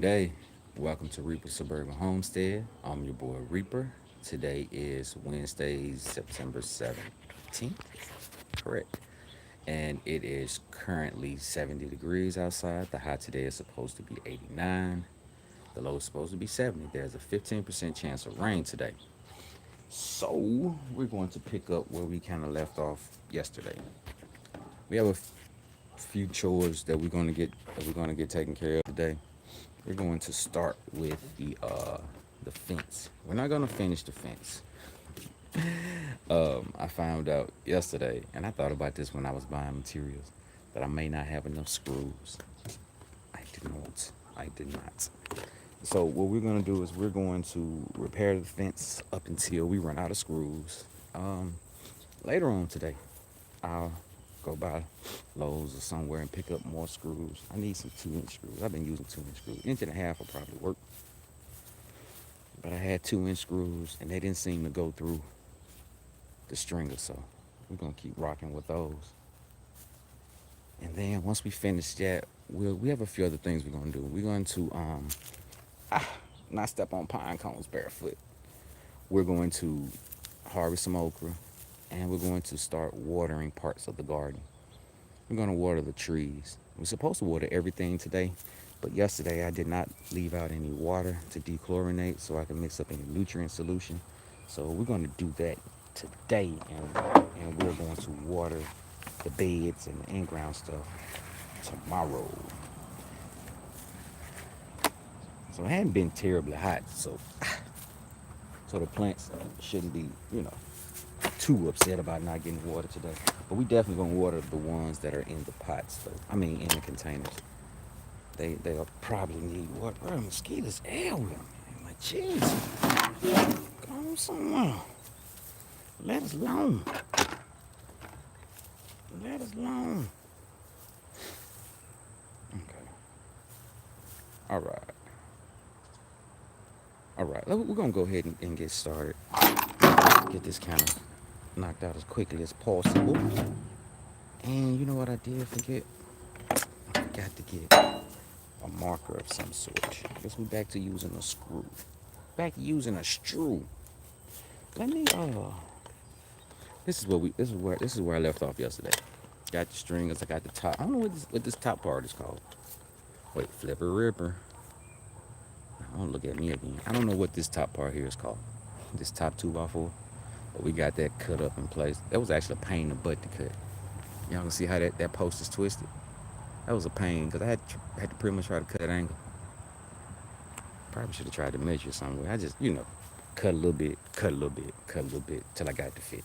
Hey, welcome to Reaper Suburban Homestead. I'm your boy Reaper. Today is Wednesday, September 17th, correct? And it is currently 70 degrees outside. The high today is supposed to be 89. The low is supposed to be 70. There's a 15% chance of rain today. So, we're going to pick up where we kind of left off yesterday. We have a few chores that we're going to get taken care of today. We're going to start with the fence. We're not gonna finish the fence. I found out yesterday, and I thought about this when I was buying materials, that I may not have enough screws. I did not. I did not. So what we're gonna do is we're going to repair the fence up until we run out of screws. Um, Later on today, I'll go by Lowe's or somewhere and pick up more screws. I need some 2-inch screws. I've been using 2-inch screws. Inch and a half will probably work. But I had 2-inch screws and they didn't seem to go through the stringer, so we're gonna keep rocking with those. And then once we finish that, we have a few other things we're gonna do. We're going to not step on pine cones barefoot. We're going to harvest some okra and we're going to start watering parts of the garden. We're gonna water the trees. We're supposed to water everything today, but yesterday I did not leave out any water to dechlorinate so I can mix up any nutrient solution. So we're going to do that today, and we're going to water the beds and the in-ground stuff tomorrow. So it hadn't been terribly hot, so the plants shouldn't be, too upset about not getting water today. But we definitely gonna water the ones that are in the pots, though. I mean, in the containers. They'll probably need water. Bro, mosquitoes everywhere, man. Like, jeez, go on somewhere. Let us alone. Let us alone. Okay. All right. All right. We're gonna go ahead and get started. Get this kind of knocked out as quickly as possible. And you know what I did forget? I forgot to get a marker of some sort. I guess we're back to using a screw. Back to using a screw. Let me this is where I left off yesterday. Got the stringers, I got the top. I don't know what this top part is called. Wait, flipper ripper. Don't look at me again. I don't know what this top part here is called. This top 2x4. But we got that cut up in place. That was actually a pain in the butt to cut. Y'all can see how that post is twisted. That was a pain because I had to pretty much try to cut that angle. Probably should have tried to measure somewhere. I just, cut a little bit, cut a little bit, cut a little bit till I got the fit.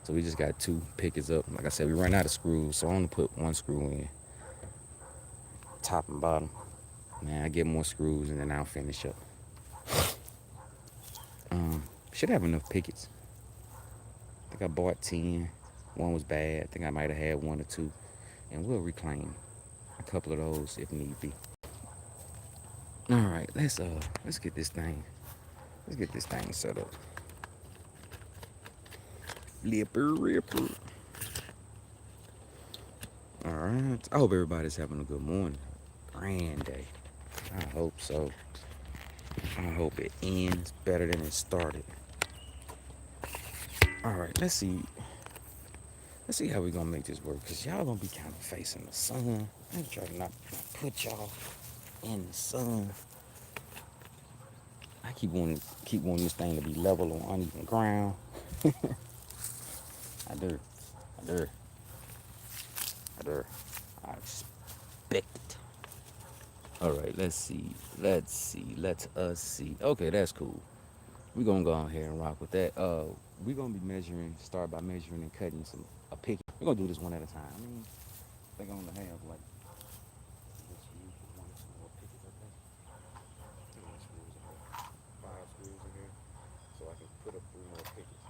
So we just got 2 pickets up. Like I said, we ran out of screws, so I only put 1 screw in, top and bottom. Now I get more screws and then I'll finish up. Should have enough pickets. I think I bought 10. One was bad. I think I might have had 1 or 2, and we'll reclaim a couple of those if need be. All right, let's get this thing. Let's get this thing set up. Flipper ripper. All right. I hope everybody's having a good morning. Grand day. I hope so. I hope it ends better than it started. All right, let's see. Let's see how we gonna make this work. Cause y'all gonna be kind of facing the sun. I'm trying to not put y'all in the sun. I keep wanting this thing to be level on uneven ground. I do. I do. I do. I expect it. All right, let's see. Let's see. Let us see. Okay, that's cool. We're gonna go ahead and rock with that. We're gonna be measuring, start by measuring and cutting a pick. We're gonna do this one at a time. I mean, I think I'm gonna have like let's use 1 or 2 more pickets, okay? How many screws in here? 5 screws in here. So I can put up 3 more pickets.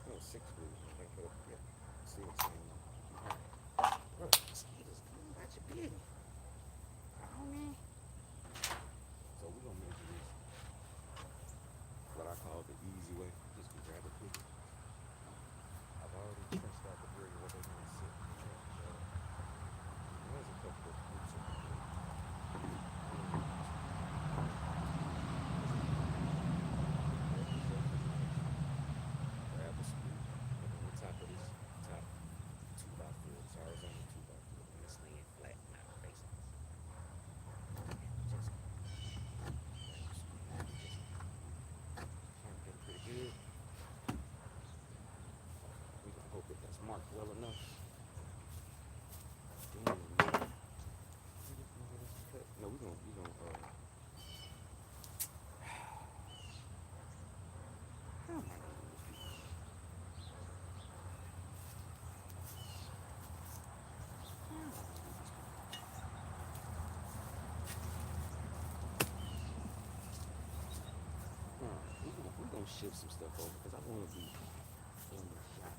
No, 6 screws. I can put up, yeah. See what's saying. Alright. Bro, mosquitoes, come on, about your business. Oh man. So we're gonna measure this what I call the easy way. Just grab a picket. I've already pressed out the brick where they're gonna sit. gonna shift some stuff over because I want to be in the shop.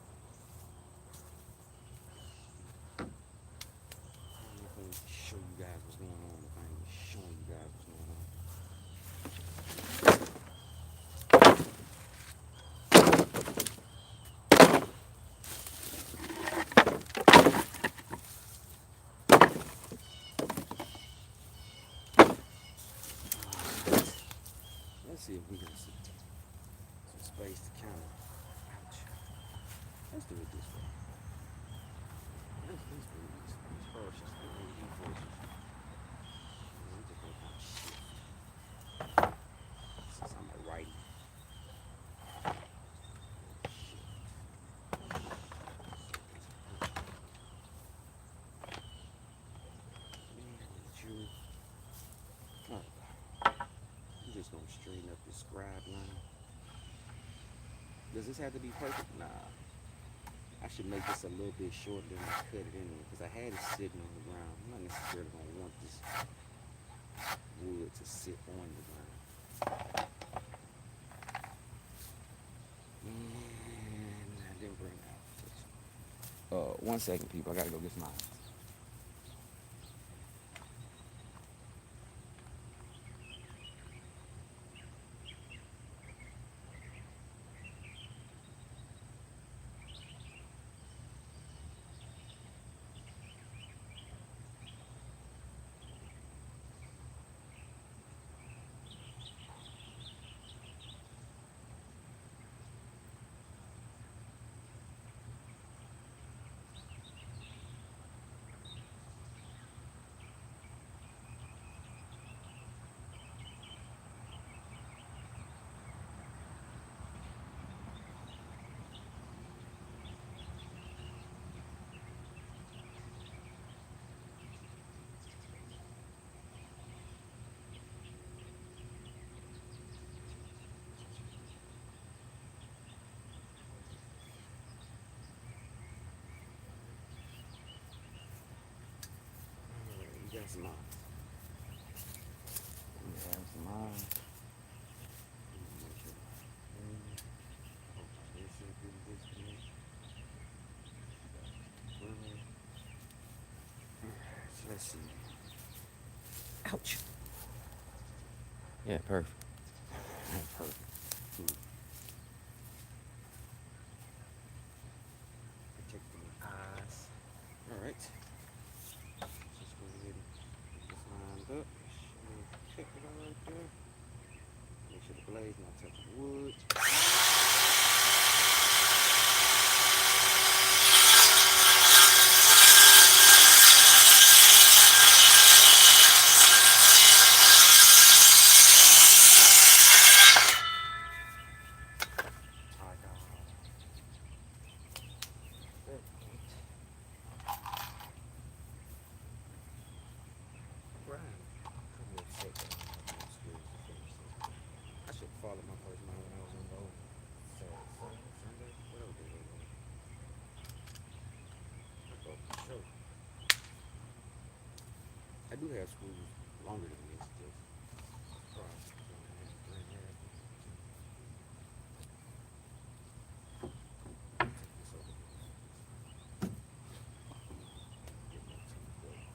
I'm not gonna show you guys what's going on if I ain't showing you guys what's going on. Let's see if we can see some space to count. Ouch. Let's do it this way. Let's do these horses. These horses. We just gonna kind of shift. Since I'm a righty. I'm just gonna straighten up this scribe line. Does this have to be perfect? Nah. I should make this a little bit shorter than I cut it anyway, because I had it sitting on the ground. I'm not necessarily gonna want this wood to sit on the ground. And I didn't bring out. 1 second, people. I gotta go get some eyes. We got some eyes. We have some eyes. Let's see. Ouch. Yeah, perfect. Yeah, perfect. Protecting the eyes. All right. Just go ahead and get this lined up. Check it out right there. Make sure the blade's not touching wood. I should follow my first mind when I was on road. Sunday, whatever day it was. I thought for sure. I do have screws longer than this, just across 2.5, 3.5. Take this over here. Get my teeth up.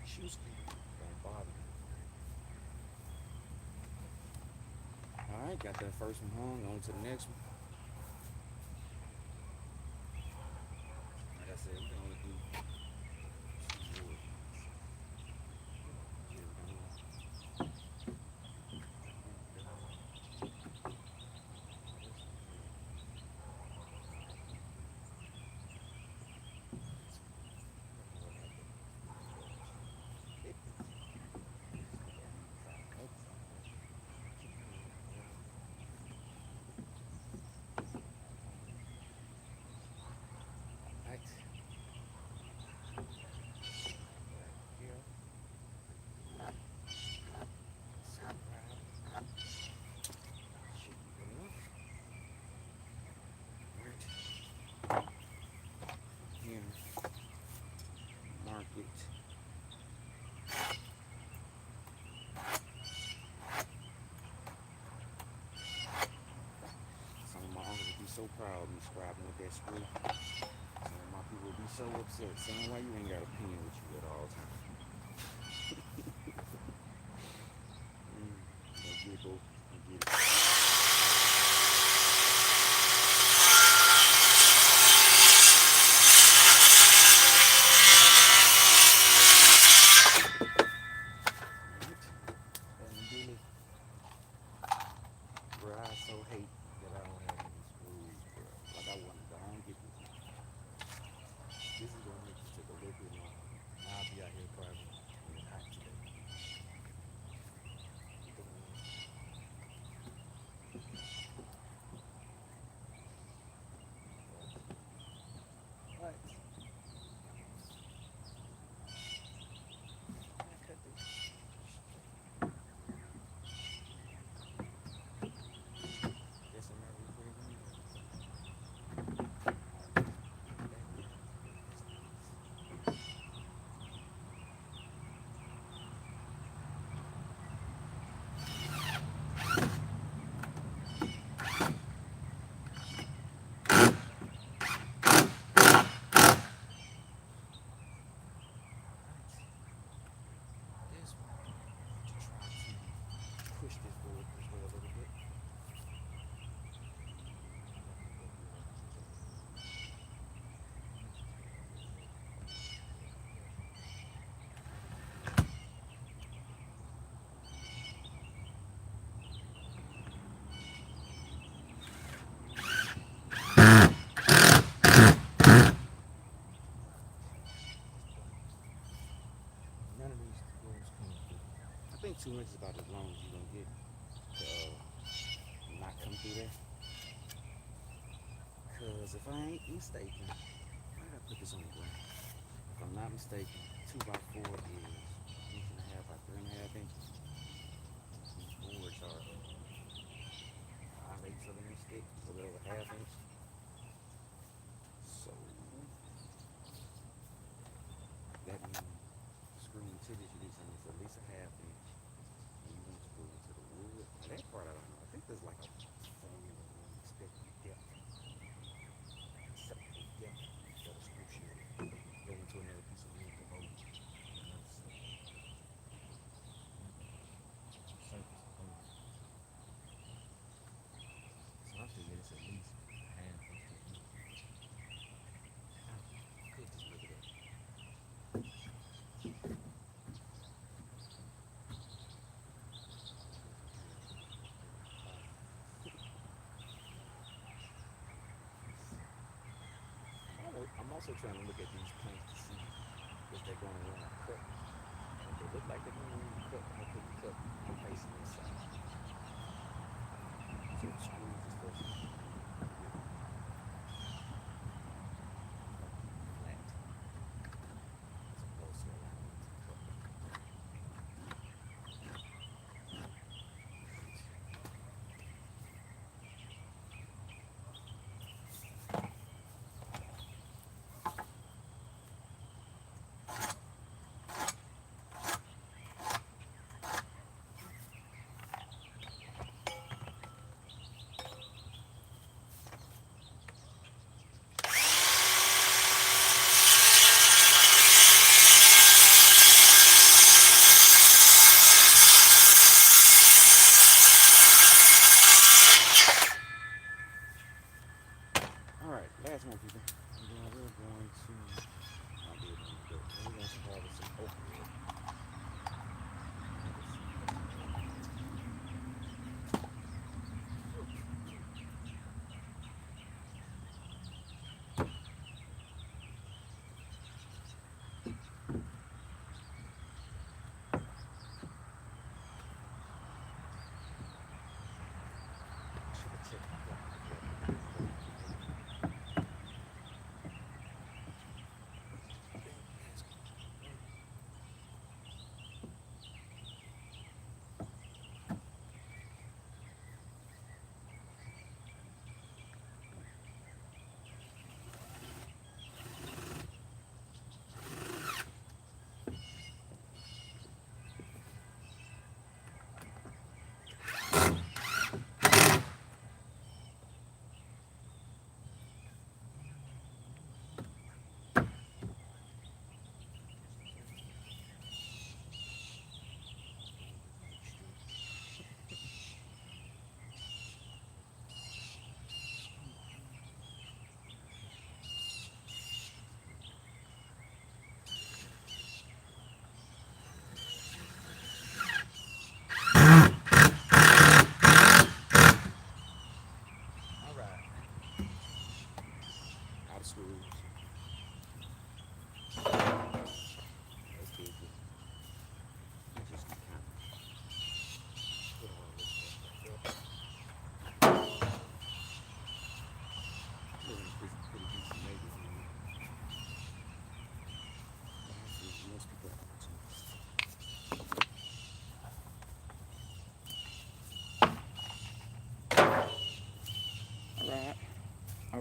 Shoe squeak don't bother me. All right, got that first one hung. On to the next one. Like I said, we can only do 2 wood. that screw. Some of my people will be so upset. Saying why you ain't got a pen with you at all times. Go get it, boo. Go get it. And Billy, bro, I so hate that I don't have any screws, bro. Like I want to go and get this. This is gonna make this take a little bit longer. I'll be out here probably when it's hot today. What? I cut this. Yes, I'm not recording. This one, to try to push this board this way a little bit. None of these screws come through. I think 2 inches is about as long as you're gonna get to not come through there. Cause if I ain't mistaken, I gotta put this on the ground. If I'm not mistaken, 2x4 is inch and a half by 3.5 inches. These boards are 5/8 of an inch thick, a little over half inch. So that means screwing to this, you need something that's at least a half inch. And you want to screw into the wood. Now that part I don't know. I think there's like a formula on expected depth. Acceptable depth that a screw should go into another piece of wood to hold another surface to hold. So I figure it's at least half of the inch. Could just look it up. I'm also trying to look at these planks to see if they're going to want to cut. And if they look like they're going to want to cut, I'm going to put the cut facing this side. So the screws is facing flat. As opposed to allowing it to cut.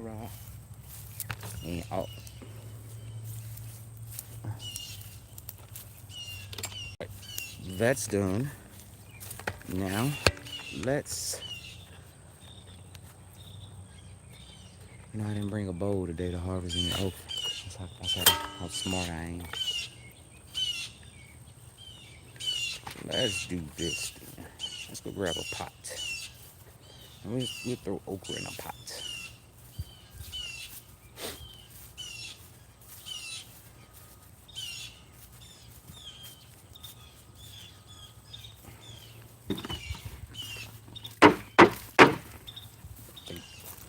right. And oh, that's done. Now, let's. I didn't bring a bowl today to harvest any okra. That's how smart I am. Let's do this then. Let's go grab a pot. And we'll throw okra in a pot.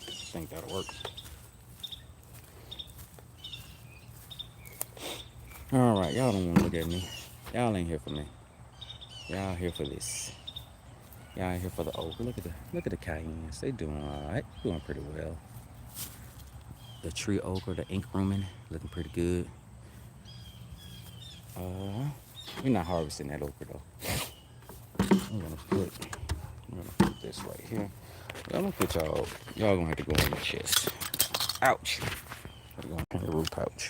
I think that'll work. All right, y'all don't want to look at me. Y'all ain't here for me. Y'all here for this. Y'all ain't here for the okra. Look at the cayennes. They doing all right. Doing pretty well. The tree okra, the ink rumen, looking pretty good. We're not harvesting that okra though. I'm gonna put this right here. I'm gonna put y'all gonna have to go in the chest. Ouch. I'm going to kangaroo pouch.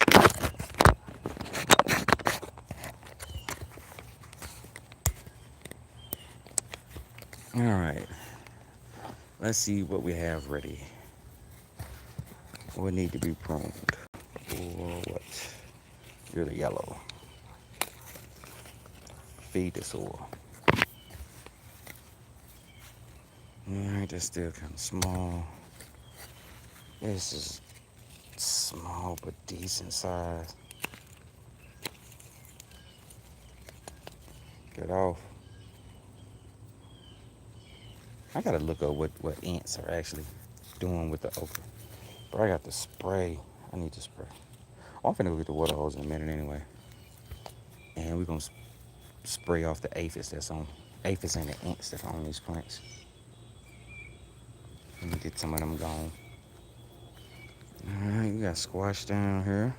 All right. Let's see what we have ready. What need to be pruned? Or what? You're the yellow. Feed the soil. Alright, that's still kind of small. This is small but decent size. Get off. I gotta look up what ants are actually doing with the okra. But I got the spray. I need to spray. Oh, I'm finna go get the water hose in a minute anyway. And we're gonna spray off the aphids and the ants that's on these plants. Let me get some of them gone. Alright, we got squash down here.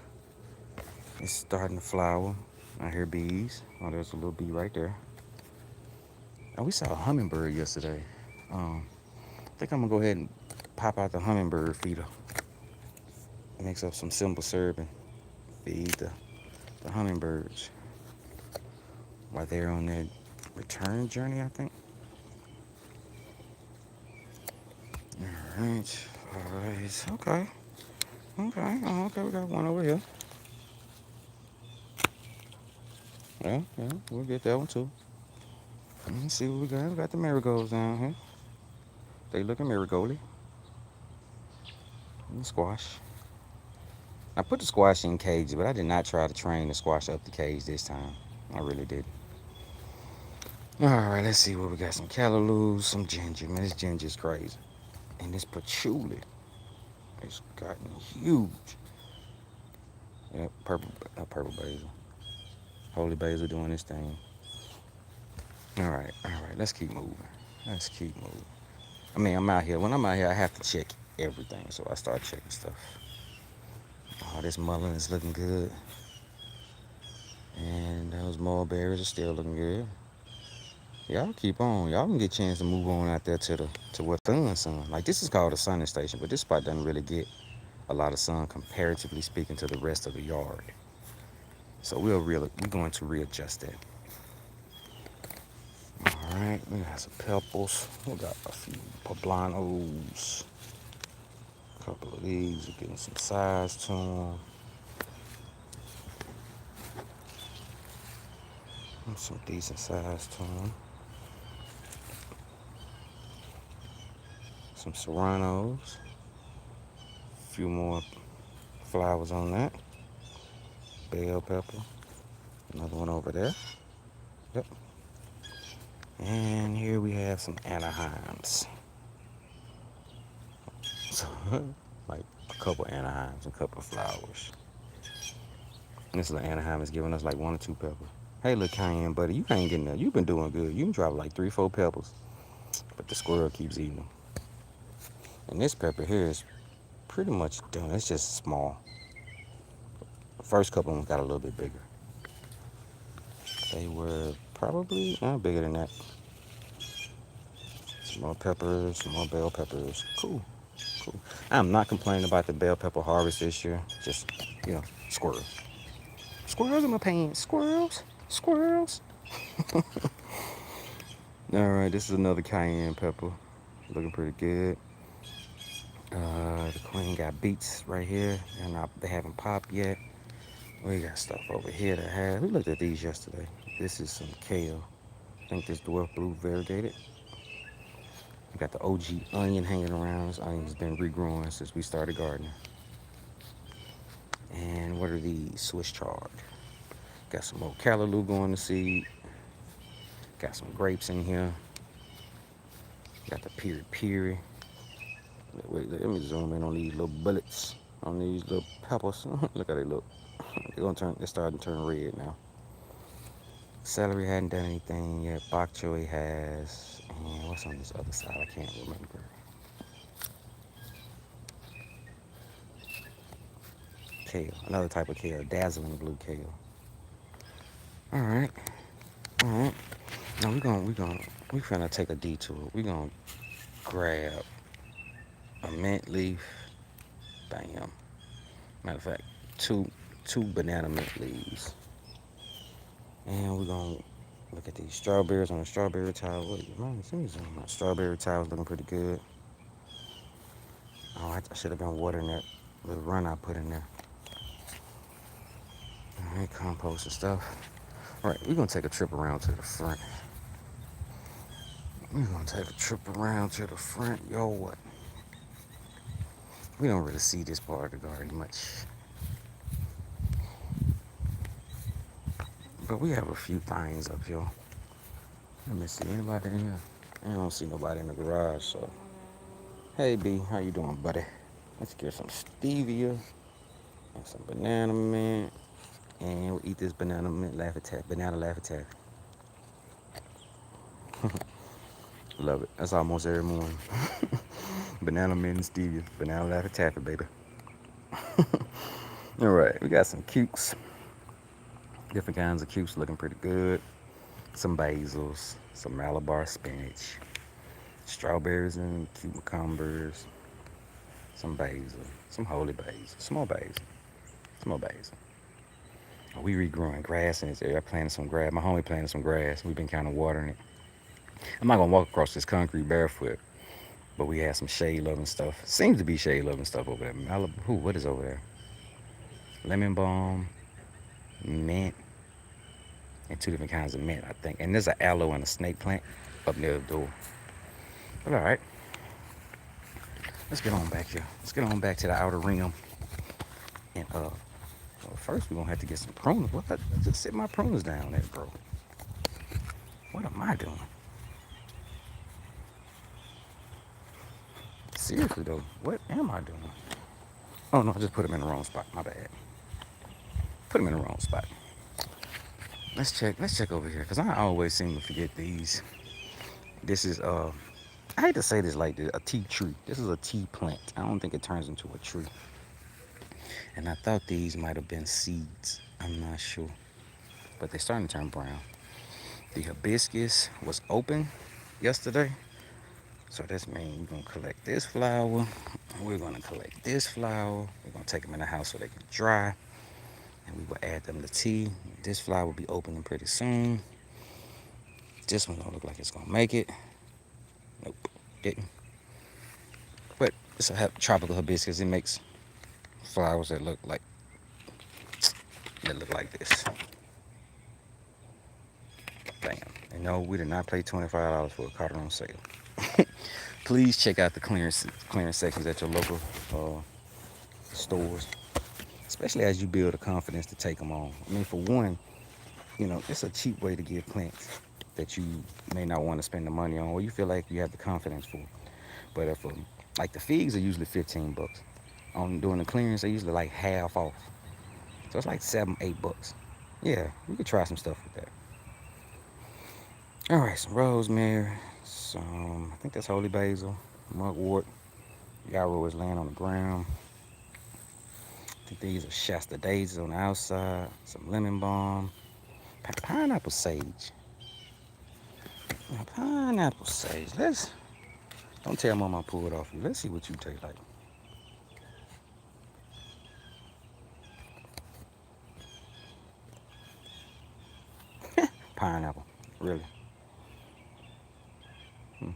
It's starting to flower. I hear bees. Oh, there's a little bee right there. Oh, we saw a hummingbird yesterday. I think I'm gonna go ahead and pop out the hummingbird feeder. Mix up some simple syrup and feed the hummingbirds while they're on their return journey, I think. Alright. Okay. Okay, we got one over here. Yeah, we'll get that one too. Let's see what we got. We got the marigolds down here. They looking marigoldy. And squash. I put the squash in cages, but I did not try to train the squash up the cage this time. I really did. Alright, let's see what we got. Some callaloo, some ginger. Man, this ginger is crazy. And this patchouli. It's gotten huge. Yep, purple basil. Holy basil doing this thing. Alright, let's keep moving. I mean, I'm out here. When I'm out here, I have to check everything. So I start checking stuff. Oh, this mullein is looking good. And those mulberries are still looking good. Y'all keep on. Y'all can get a chance to move on out there to where sun. Like this is called a sunning station, but this spot doesn't really get a lot of sun comparatively speaking to the rest of the yard. So we're going to readjust that. All right, we got some pebbles. We got a few poblanos. A couple of these. We're getting some size to them. Some decent size to them. Some serranos. A few more flowers on that. Bell pepper. Another one over there. Yep. And here we have some Anaheims. So, like a couple Anaheims, a couple of flowers. And this little Anaheim is giving us like 1 or 2 peppers. Hey, little cayenne buddy, you ain't getting that. You've been doing good. You can drop like 3, 4 peppers. But the squirrel keeps eating them. And this pepper here is pretty much done. It's just small. The first couple of them got a little bit bigger. They were probably bigger than that. Some more peppers, some more bell peppers. Cool. cool. I'm not complaining about the bell pepper harvest this year. Just, you know, squirrels. Squirrels in my pants. Squirrels. Squirrels. All right, this is another cayenne pepper. Looking pretty good. The queen got beets right here, and they haven't popped yet. We got stuff over here to have. We looked at these yesterday. This is some kale. I think this dwarf blue variegated. We got the OG onion hanging around. This onion's been regrowing since we started gardening. And what are these? Swiss chard. Got some more callaloo going to seed. Got some grapes in here. Got the piri piri. Wait, let me zoom in on these little bullets. On these little peppers. Look how they look. They're starting to turn red now. Celery hadn't done anything yet. Bok choy has. And what's on this other side? I can't remember. Kale. Another type of kale. Dazzling blue kale. Alright. Alright. Now we're finna take a detour. We're gonna grab a mint leaf. Bam. Matter of fact, two banana mint leaves. And we're gonna look at these strawberries on the strawberry tile. Wait, my strawberry tile's looking pretty good. Oh, I should have been watering that little run I put in there. Alright, compost and stuff. Alright, we're gonna take a trip around to the front. We're gonna take a trip around to the front. Yo, what? We don't really see this part of the garden much. But we have a few things up here. Let me see, anybody in here? I don't see nobody in the garage, so. Hey, B, how you doing, buddy? Let's get some stevia and some banana mint. And we'll eat this banana mint Laffy Taffy. Banana Laffy Taffy. Love it. That's almost every morning. Banana mint and stevia. Banana Laffy Taffy, baby. All right, we got some cukes. Different kinds of cukes looking pretty good. Some basils, some Malabar spinach, strawberries and cucumbers, some basil, some holy basil, some more basil. We regrowing grass in this area. I planted some grass. My homie planted some grass. We've been kind of watering it. I'm not gonna walk across this concrete barefoot, but we had some shade loving stuff. Seems to be shade loving stuff over there. Malibu, what is over there? Lemon balm, mint, and two different kinds of mint, I think. And there's an aloe and a snake plant up near the door. But all right, let's get on back here. Let's get on back to the outer rim. And well, first we're gonna have to get some pruners. What? I just sit my pruners down there, bro. What am I doing? Seriously though, what am I doing? Oh no, I just put them in the wrong spot. My bad. Put them in the wrong spot. Let's check over here, because I always seem to forget these. This is I hate to say this like this, a tea tree. This is a tea plant. I don't think it turns into a tree. And I thought these might have been seeds. I'm not sure. But they're starting to turn brown. The hibiscus was open yesterday. So this means we're gonna collect this flower. We're gonna collect this flower. We're gonna take them in the house so they can dry. And we will add them to tea. This flower will be opening pretty soon. This one don't look like it's gonna make it. Nope, didn't. But it's a tropical hibiscus. It makes flowers that look like this. Bam. And no, we did not pay $25 for it. Caught it on sale. Please check out the clearance sections at your local stores, especially as you build a confidence to take them on. I mean, for one, it's a cheap way to get plants that you may not want to spend the money on, or you feel like you have the confidence for. But if like the figs are usually $15. On doing the clearance, they're usually like half off. So it's like $7-8. Yeah, you could try some stuff with that. All right, some rosemary, I think that's holy basil, mugwort, yarrow is laying on the ground. I think these are Shasta daisies on the outside, some lemon balm, pineapple sage. Now, pineapple sage, don't tell Mama I pulled it off you. Let's see what you taste like. pineapple. Really. Hmm.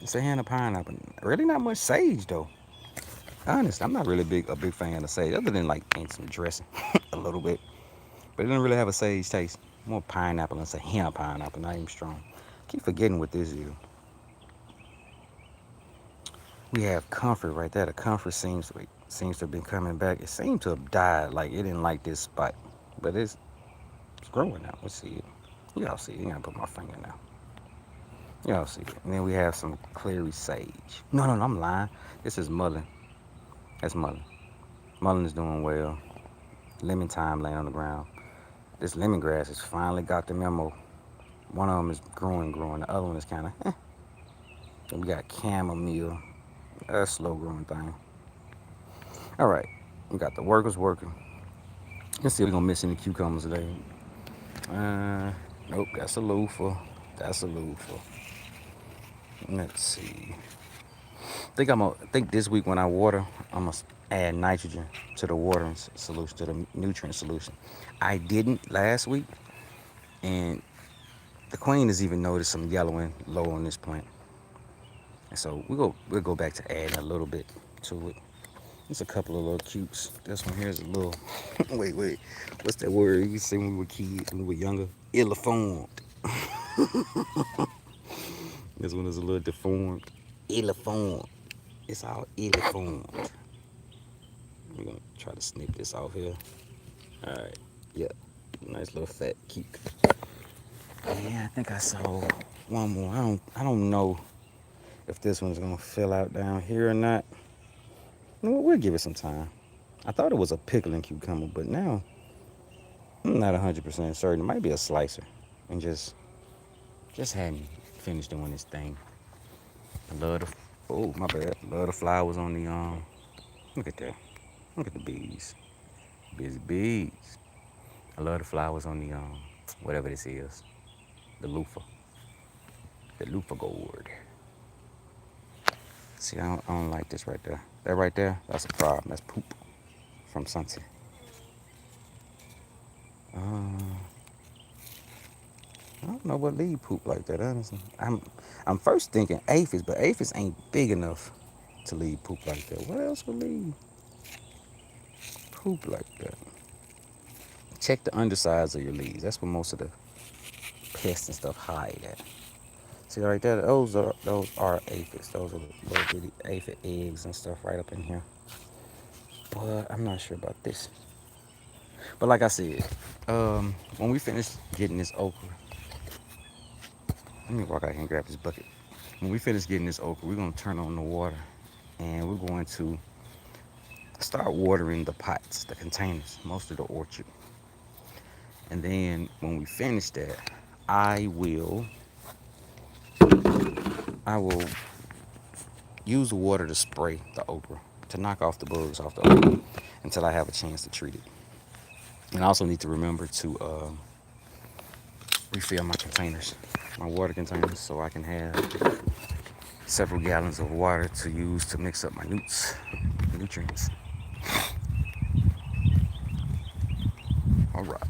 It's a hand of pineapple. Really not much sage though. Honest, I'm not really a big fan of sage, other than like in some dressing a little bit. But it doesn't really have a sage taste. More pineapple and say hemp pineapple, not even strong. Keep forgetting what this is. We have comfort right there. The comfort seems to have been coming back. It seemed to have died. Like it didn't like this spot, but it's growing now. Let's see it. Y'all see it. You gotta put my finger now. Y'all see it. And then we have some clary sage. No, I'm lying. This is mullein. That's mullein. Mullein is doing well. Lemon thyme laying on the ground. This lemongrass has finally got the memo. One of them is growing. The other one is kind of, Then we got chamomile. That's a slow growing thing. All right. We got the workers working. Let's see if we're going to miss any cucumbers today. Nope. That's a loofah. Let's see. I think this week when I water, I'm gonna add nitrogen to the watering solution, to the nutrient solution. I didn't last week, and the queen has even noticed some yellowing low on this plant. And so we'll go back to adding a little bit to it. There's a couple of little cutes. This one here is a little wait. What's that word you say when we were kids, when we were younger? Ill-formed. This one is a little deformed. Ill-formed. It's all ill-formed. We're gonna try to snip this off here. Alright. Yep. Nice little fat cute. Yeah, I think I saw one more. I don't know if this one's gonna fill out down here or not. You know what, we'll give it some time. I thought it was a pickling cucumber, but now I'm not 100% certain. It might be a slicer. And just hadn't finished doing this thing. I love the my bad. Love the flowers on the look at that. Look at the bees. Busy bees. I love the flowers on the whatever this is. The loofah. The loofah gourd. See, I don't like this right there. That right there, that's a problem. That's poop from sunset. I don't know what lead poop like that, honestly. I'm first thinking aphids, but aphids ain't big enough to lead poop like that. What else would lead poop like that? Check the undersides of your leaves. That's where most of the pests and stuff hide at. See right there, those are aphids. Those are little bitty aphid eggs and stuff right up in here. But I'm not sure about this. But like I said, when we finish getting this okra, let me walk out here and grab this bucket. When we finish getting this okra, we're gonna turn on the water, and we're going to start watering the pots, the containers, most of the orchard. And then when we finish that, I will use the water to spray the okra, to knock off the bugs off the okra until I have a chance to treat it. And I also need to remember to refill my containers, my water containers, so I can have several gallons of water to use to mix up my nutrients. All right.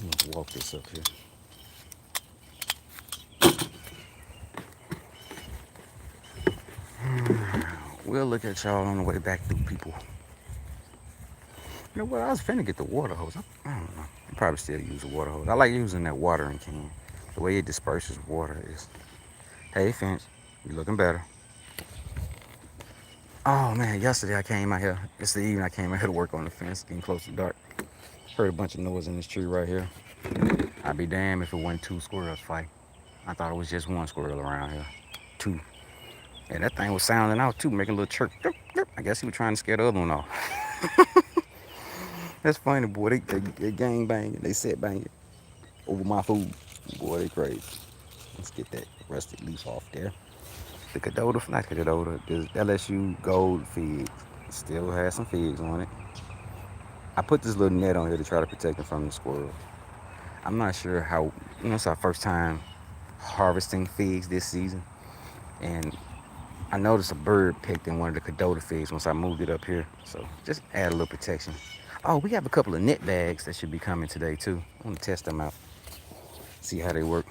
Let's walk this up here. We'll look at y'all on the way back through, people. You know what? I was finna get the water hose. I don't know. I probably still use a water hose. I like using that watering can. The way it disperses water is. Hey, Finch, you looking better. Oh man, yesterday I came out here. Yesterday evening I came out here to work on the fence, getting close to dark. Heard a bunch of noise in this tree right here. I'd be damned if it wasn't two squirrels fighting. I thought it was just one squirrel around here. Two. And that thing was sounding out too, making a little chirp. I guess he was trying to scare the other one off. That's funny, boy. They gang banging. They set banging over my food. Boy, they crazy. Let's get that rusted leaf off there. The Cadota, not Cadota, the LSU Gold Figs. Still has some figs on it. I put this little net on here to try to protect it from the squirrels. I'm not sure how It's our first time harvesting figs this season, and I noticed a bird picked in one of the Cadota figs once I moved it up here. So just add a little protection. Oh, we have a couple of net bags that should be coming today too. I want to test them out, see how they work.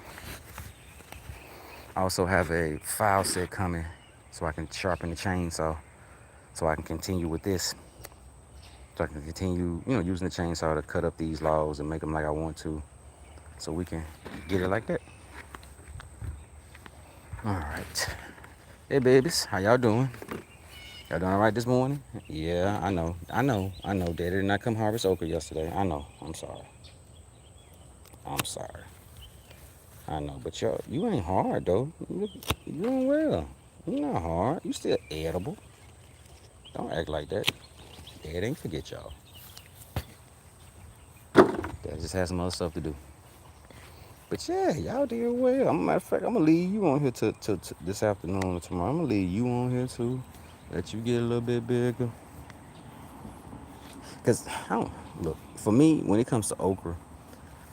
I also have a file set coming so I can sharpen the chainsaw so I can continue with this. So I can continue, using the chainsaw to cut up these logs and make them like I want to so we can get it like that. All right. Hey, babies, how y'all doing? Y'all doing all right this morning? Yeah, I know. Daddy did not come harvest okra yesterday. I know. I'm sorry. I'm sorry. I know, but you ain't hard though. You doing well. You're not hard. You still edible. Don't act like that. Dad ain't forget y'all. Dad just has some other stuff to do. But yeah, y'all did well. Matter of fact, I'm gonna leave you on here to this afternoon or tomorrow. I'm gonna leave you on here too. Let you get a little bit bigger. Cause I don't look for me when it comes to okra.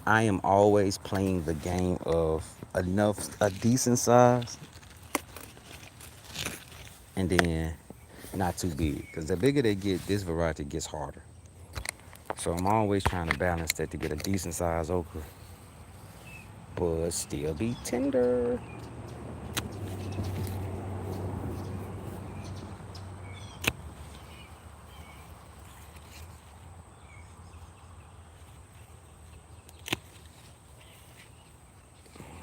I am always playing the game of a decent size, and then not too big. Cause the bigger they get, this variety gets harder. So I'm always trying to balance that to get a decent size okra, but still be tender.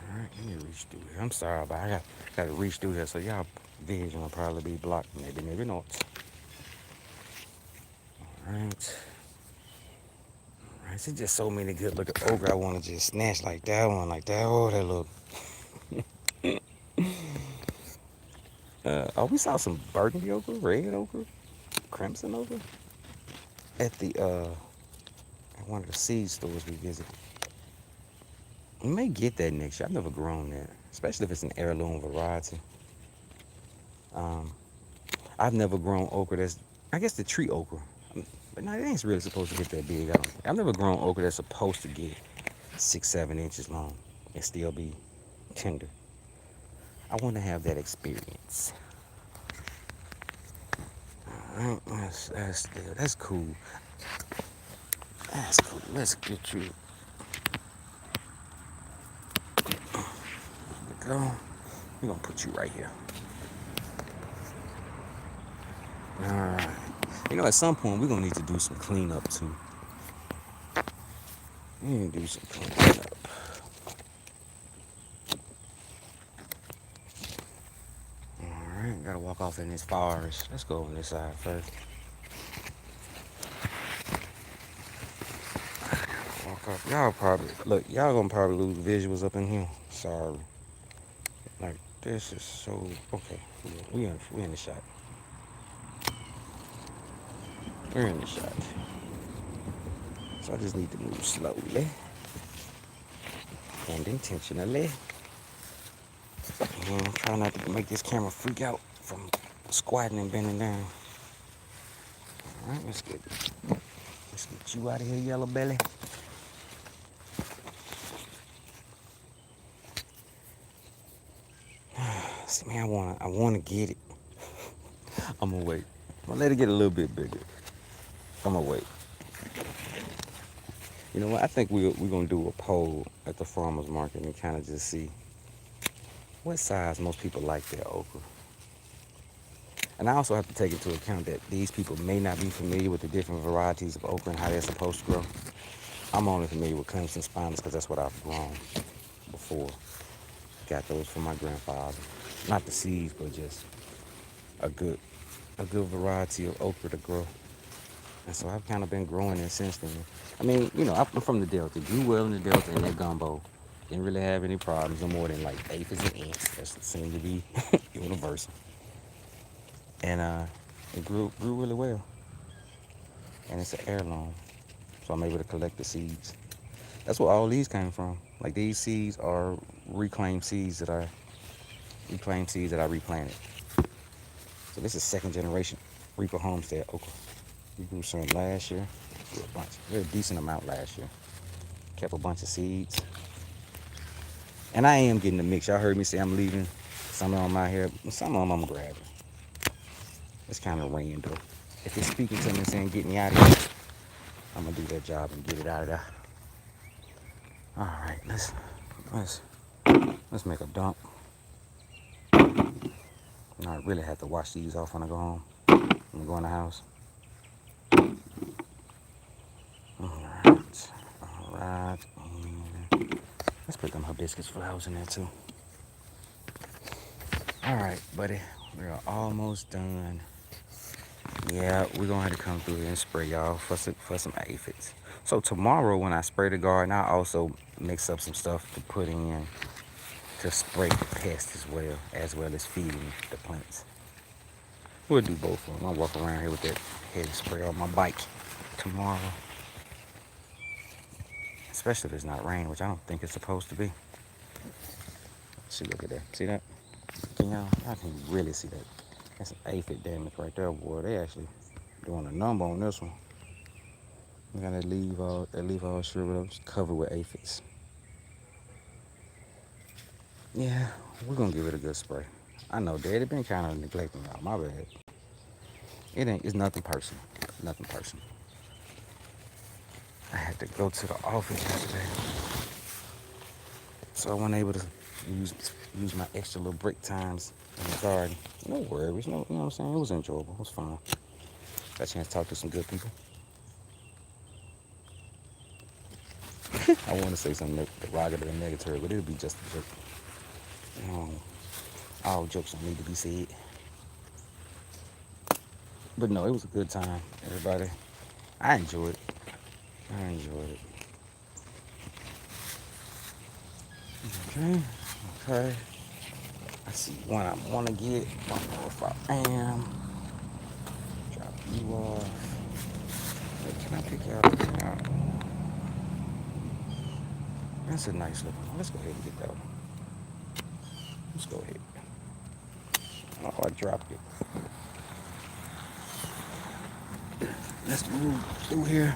All right, let me reach through here. I'm sorry, but I got to reach through here, so y'all vision will probably be blocked. Maybe not. All right. It's just so many good looking okra I want to just snatch like that one, like that. Oh, that look. Oh, we saw some burgundy okra, red okra, crimson okra at at one of the seed stores we visited. We may get that next year. I've never grown that, especially if it's an heirloom variety. Um, I've never grown okra that's, I guess the tree okra, but no, it ain't really supposed to get that big. I've never grown okra that's supposed to get 6, 7 inches long and still be tender. I want to have that experience. All right, that's cool. That's cool. Let's get you. There we go. We're gonna put you right here. All right. At some point we're gonna need to do some cleanup too. We need to do some cleanup. All right, gotta walk off in this forest. Let's go on this side first. Walk off. Y'all gonna probably lose visuals up in here. Sorry. Like this is so okay. We in the shot. We're in the shot. So I just need to move slowly and intentionally. And try not to make this camera freak out from squatting and bending down. All right, let's get you out of here, yellow belly. See, man, I wanna get it. I'm gonna wait. I'm gonna let it get a little bit bigger. I'm gonna wait. You know what? I think we're gonna do a poll at the farmers market and kind of just see what size most people like their okra. And I also have to take into account that these people may not be familiar with the different varieties of okra and how they're supposed to grow. I'm only familiar with Clemson Spinus because that's what I've grown before. Got those from my grandfather. Not the seeds, but just a good variety of okra to grow. And so I've kind of been growing it since then. I mean, I'm from the Delta. Grew well in the Delta in that gumbo. Didn't really have any problems, no more than like aphids and ants. That seemed to be universal. And it grew really well. And it's an heirloom. So I'm able to collect the seeds. That's where all these came from. Like these seeds are reclaimed seeds that I replanted. So this is second generation Suburban Homestead okra. We grew some last year. Grew a bunch, very decent amount last year. Kept a bunch of seeds. And I am getting the mix. Y'all heard me say I'm leaving some of them out here. Some of them I'm grabbing. It's kind of random. If it's speaking to me saying get me out of here, I'm gonna do that job and get it out of there. All right, let's let's make a dump. I really have to wash these off when I go home. When I go in the house. All right, all right. And let's put them hibiscus flowers in there too. All right, buddy, we're almost done. Yeah, we're gonna have to come through here and spray y'all for some aphids. So tomorrow when I spray the garden, I also mix up some stuff to put in to spray the pests as well as feeding the plants. We'll do both of them. I'll walk around here with that heavy spray on my bike tomorrow. Especially if it's not rain, which I don't think it's supposed to be. See, look at that. See that? Y'all can really see that. That's an aphid damage right there, boy. They actually doing a number on this one. We got that leaf all shriveled up, covered with aphids. Yeah, we're gonna give it a good spray. I know Daddy been kind of neglecting y'all. My bad. It's nothing personal. Nothing personal. I had to go to the office yesterday, so I wasn't able to use my extra little break times in the garden. No worries, no, you know what I'm saying? It was enjoyable. It was fun. Got a chance to talk to some good people. I want to say something derogative and negative, but it'll be just a joke. All jokes don't need to be said. But no, it was a good time, everybody. I enjoyed it. I enjoyed it. Okay, okay. I see one I want to get. Don't know if I am. Drop you off. Wait, can I pick y'all out? That's a nice looking one. Let's go ahead and get that one. Let's go ahead. Oh, I dropped it. Let's move through here.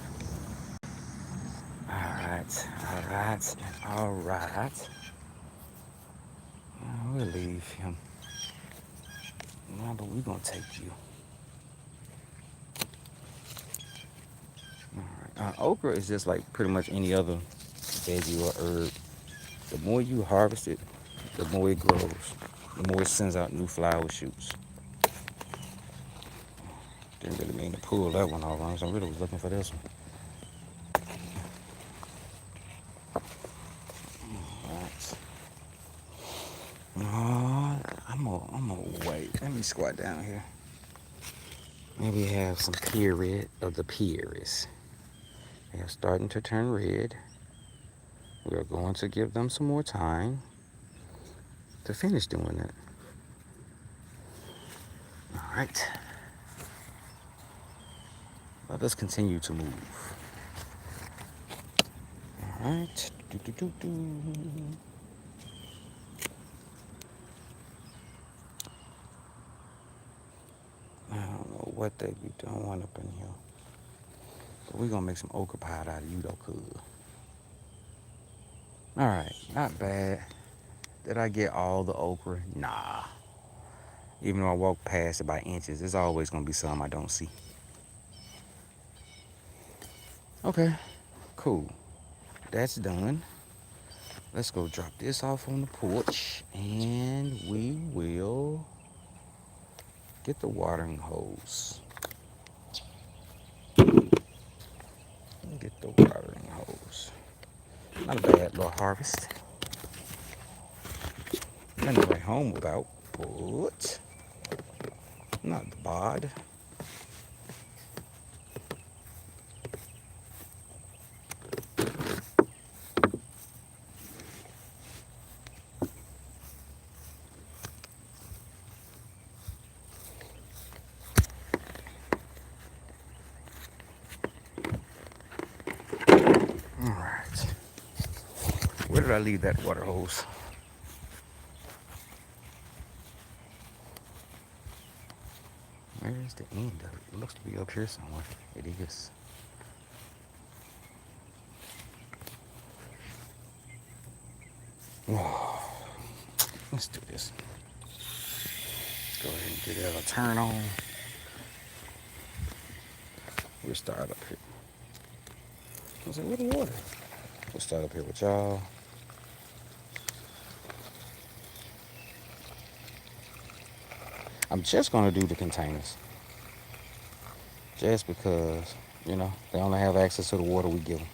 Alright, alright, alright. We'll leave him. No, but we're gonna take you. Alright. Okra is just like pretty much any other veggie or herb. The more you harvest it, the more it grows. The more it sends out new flower shoots. Didn't really mean to pull that one off. I really was looking for this one. I'm gonna wait. Let me squat down here. Maybe have some period of the pears. They are starting to turn red. We are going to give them some more time to finish doing that. All right. Let us continue to move. All right. I don't know what they be doing up in here. But we're gonna make some okra pie out of you though, cuz. Alright, not bad. Did I get all the okra? Nah. Even though I walk past it by inches, there's always gonna be some I don't see. Okay, cool. That's done. Let's go drop this off on the porch and we will get the watering hose. Get the watering hose. Not a bad little harvest. Nothing to write home about, but not bad. Alright. Where did I leave that water hose? Where's the end of it? It looks to be up here somewhere. It is. Let's do this. Let's go ahead and get that a turn on. We'll start up here. I said, where the water? We'll start up here with y'all. I'm just gonna do the containers. Just because, they only have access to the water we give them.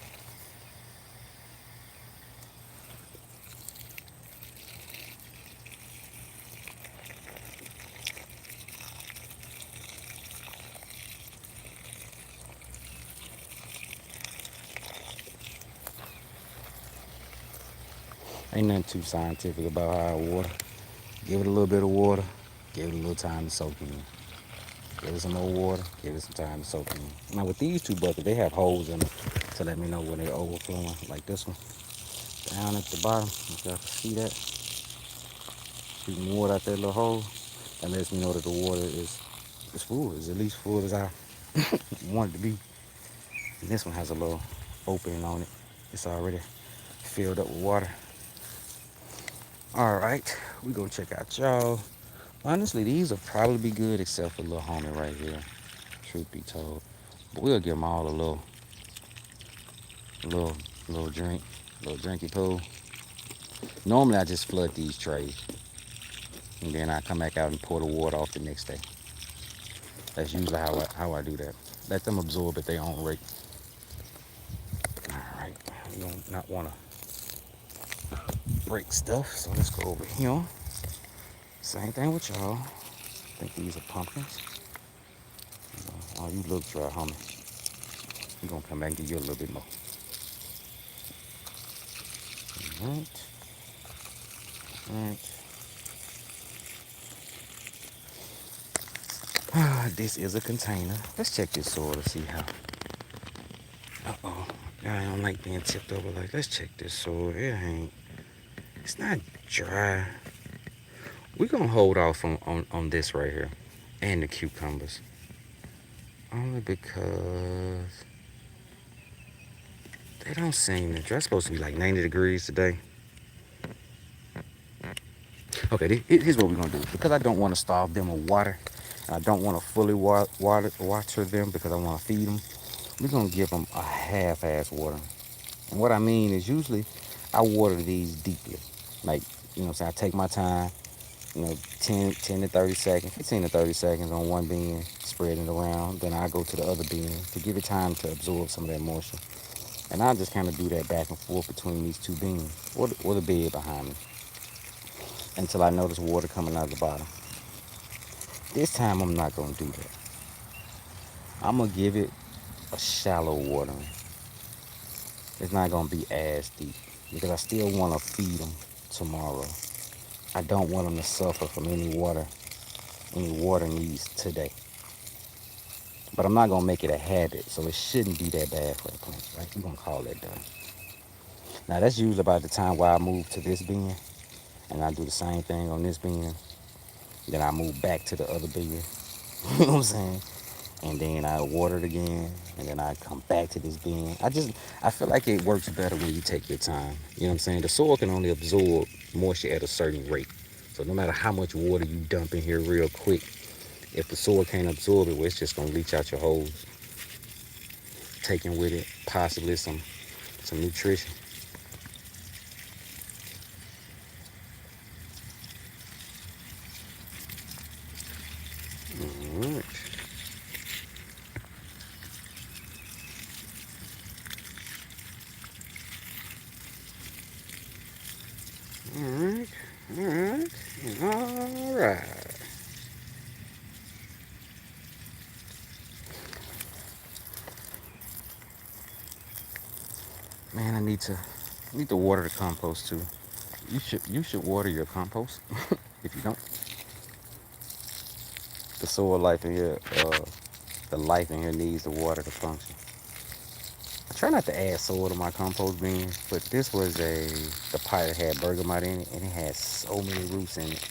Ain't nothing too scientific about how water. Give it a little bit of water, give it a little time to soak in. Give it some more water, give it some time to soak in. Now with these two buckets, they have holes in them to let me know when they're overflowing, like this one. Down at the bottom, if y'all can see that. Shooting water out that little hole. That lets me know that the water is full, is at least full as I want it to be. And this one has a little opening on it. It's already filled up with water. All right, we gonna check out y'all. Honestly, these will probably be good except for little homie right here, truth be told. But we'll give them all a little, little drink, little drinky pool. Normally I just flood these trays. And then I come back out and pour the water off the next day. That's usually how I do that. Let them absorb at their own rate. All right, we don't not want to break stuff, so let's go over here. Same thing with y'all. I think these are pumpkins. Oh, you look dry, homie. We're gonna come back and give you a little bit more. All right. All right. This is a container. Let's check this soil to see how. Uh-oh. I don't like being tipped over. Like, let's check this soil. It's not dry. We're gonna hold off on this right here and the cucumbers. Only because they don't seem to dry. It's supposed to be like 90 degrees today. Okay, here's what we're gonna do. Because I don't want to starve them of water, and I don't want to fully water them because I want to feed them, we're gonna give them a half-ass water. And what I mean is usually I water these deeply. Like, what I'm saying? I take my time, 10 to 30 seconds, 15 to 30 seconds on one bin, spread it around. Then I go to the other bin to give it time to absorb some of that moisture. And I just kind of do that back and forth between these two bins or the bed behind me until I notice water coming out of the bottom. This time I'm not going to do that. I'm going to give it a shallow watering. It's not going to be as deep because I still want to feed them tomorrow. I don't want them to suffer from any water needs today. But I'm not going to make it a habit, so it shouldn't be that bad for the plants, right? We're going to call that done. Now, that's usually about the time where I move to this bin, and I do the same thing on this bin. Then I move back to the other bin, you know what I'm saying? And then I water it again, and then I come back to this bin. I feel like it works better when you take your time. You know what I'm saying? The soil can only absorb moisture at a certain rate. So no matter how much water you dump in here real quick, if the soil can't absorb it, well, it's just gonna leach out your hose, taking with it possibly some nutrition. All right. All right. All right. Man, I need to water the compost too. You should water your compost. If you don't, the soil life in here, the life in here needs the water to function. I try not to add soil to my compost bins, but this was the pot that had bergamot in it, and it had so many roots in it.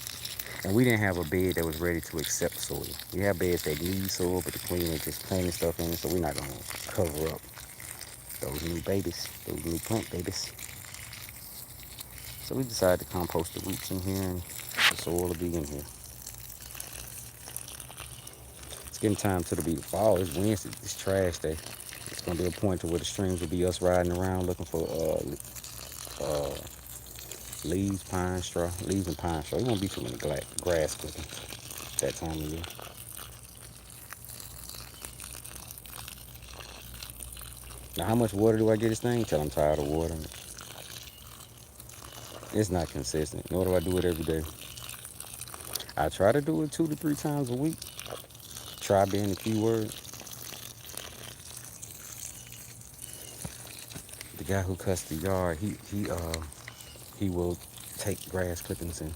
And we didn't have a bed that was ready to accept soil. We have beds that need soil, but the queen is just planting stuff in it, so we're not gonna cover up those new babies, those new plant babies. So we decided to compost the roots in here, and the soil will be in here. It's getting time to be the fall. It's Wednesday. It's trash day. It's gonna be a point to where the streams will be us riding around looking for leaves, pine straw, leaves and pine straw. There won't be too many grass clippings that time of year. Now, how much water do I get this thing? Till I'm tired of watering it. It's not consistent, nor do I do it every day. I try to do it 2 to 3 times a week. Try being the key word. The guy who cuts the yard, he will take grass clippings and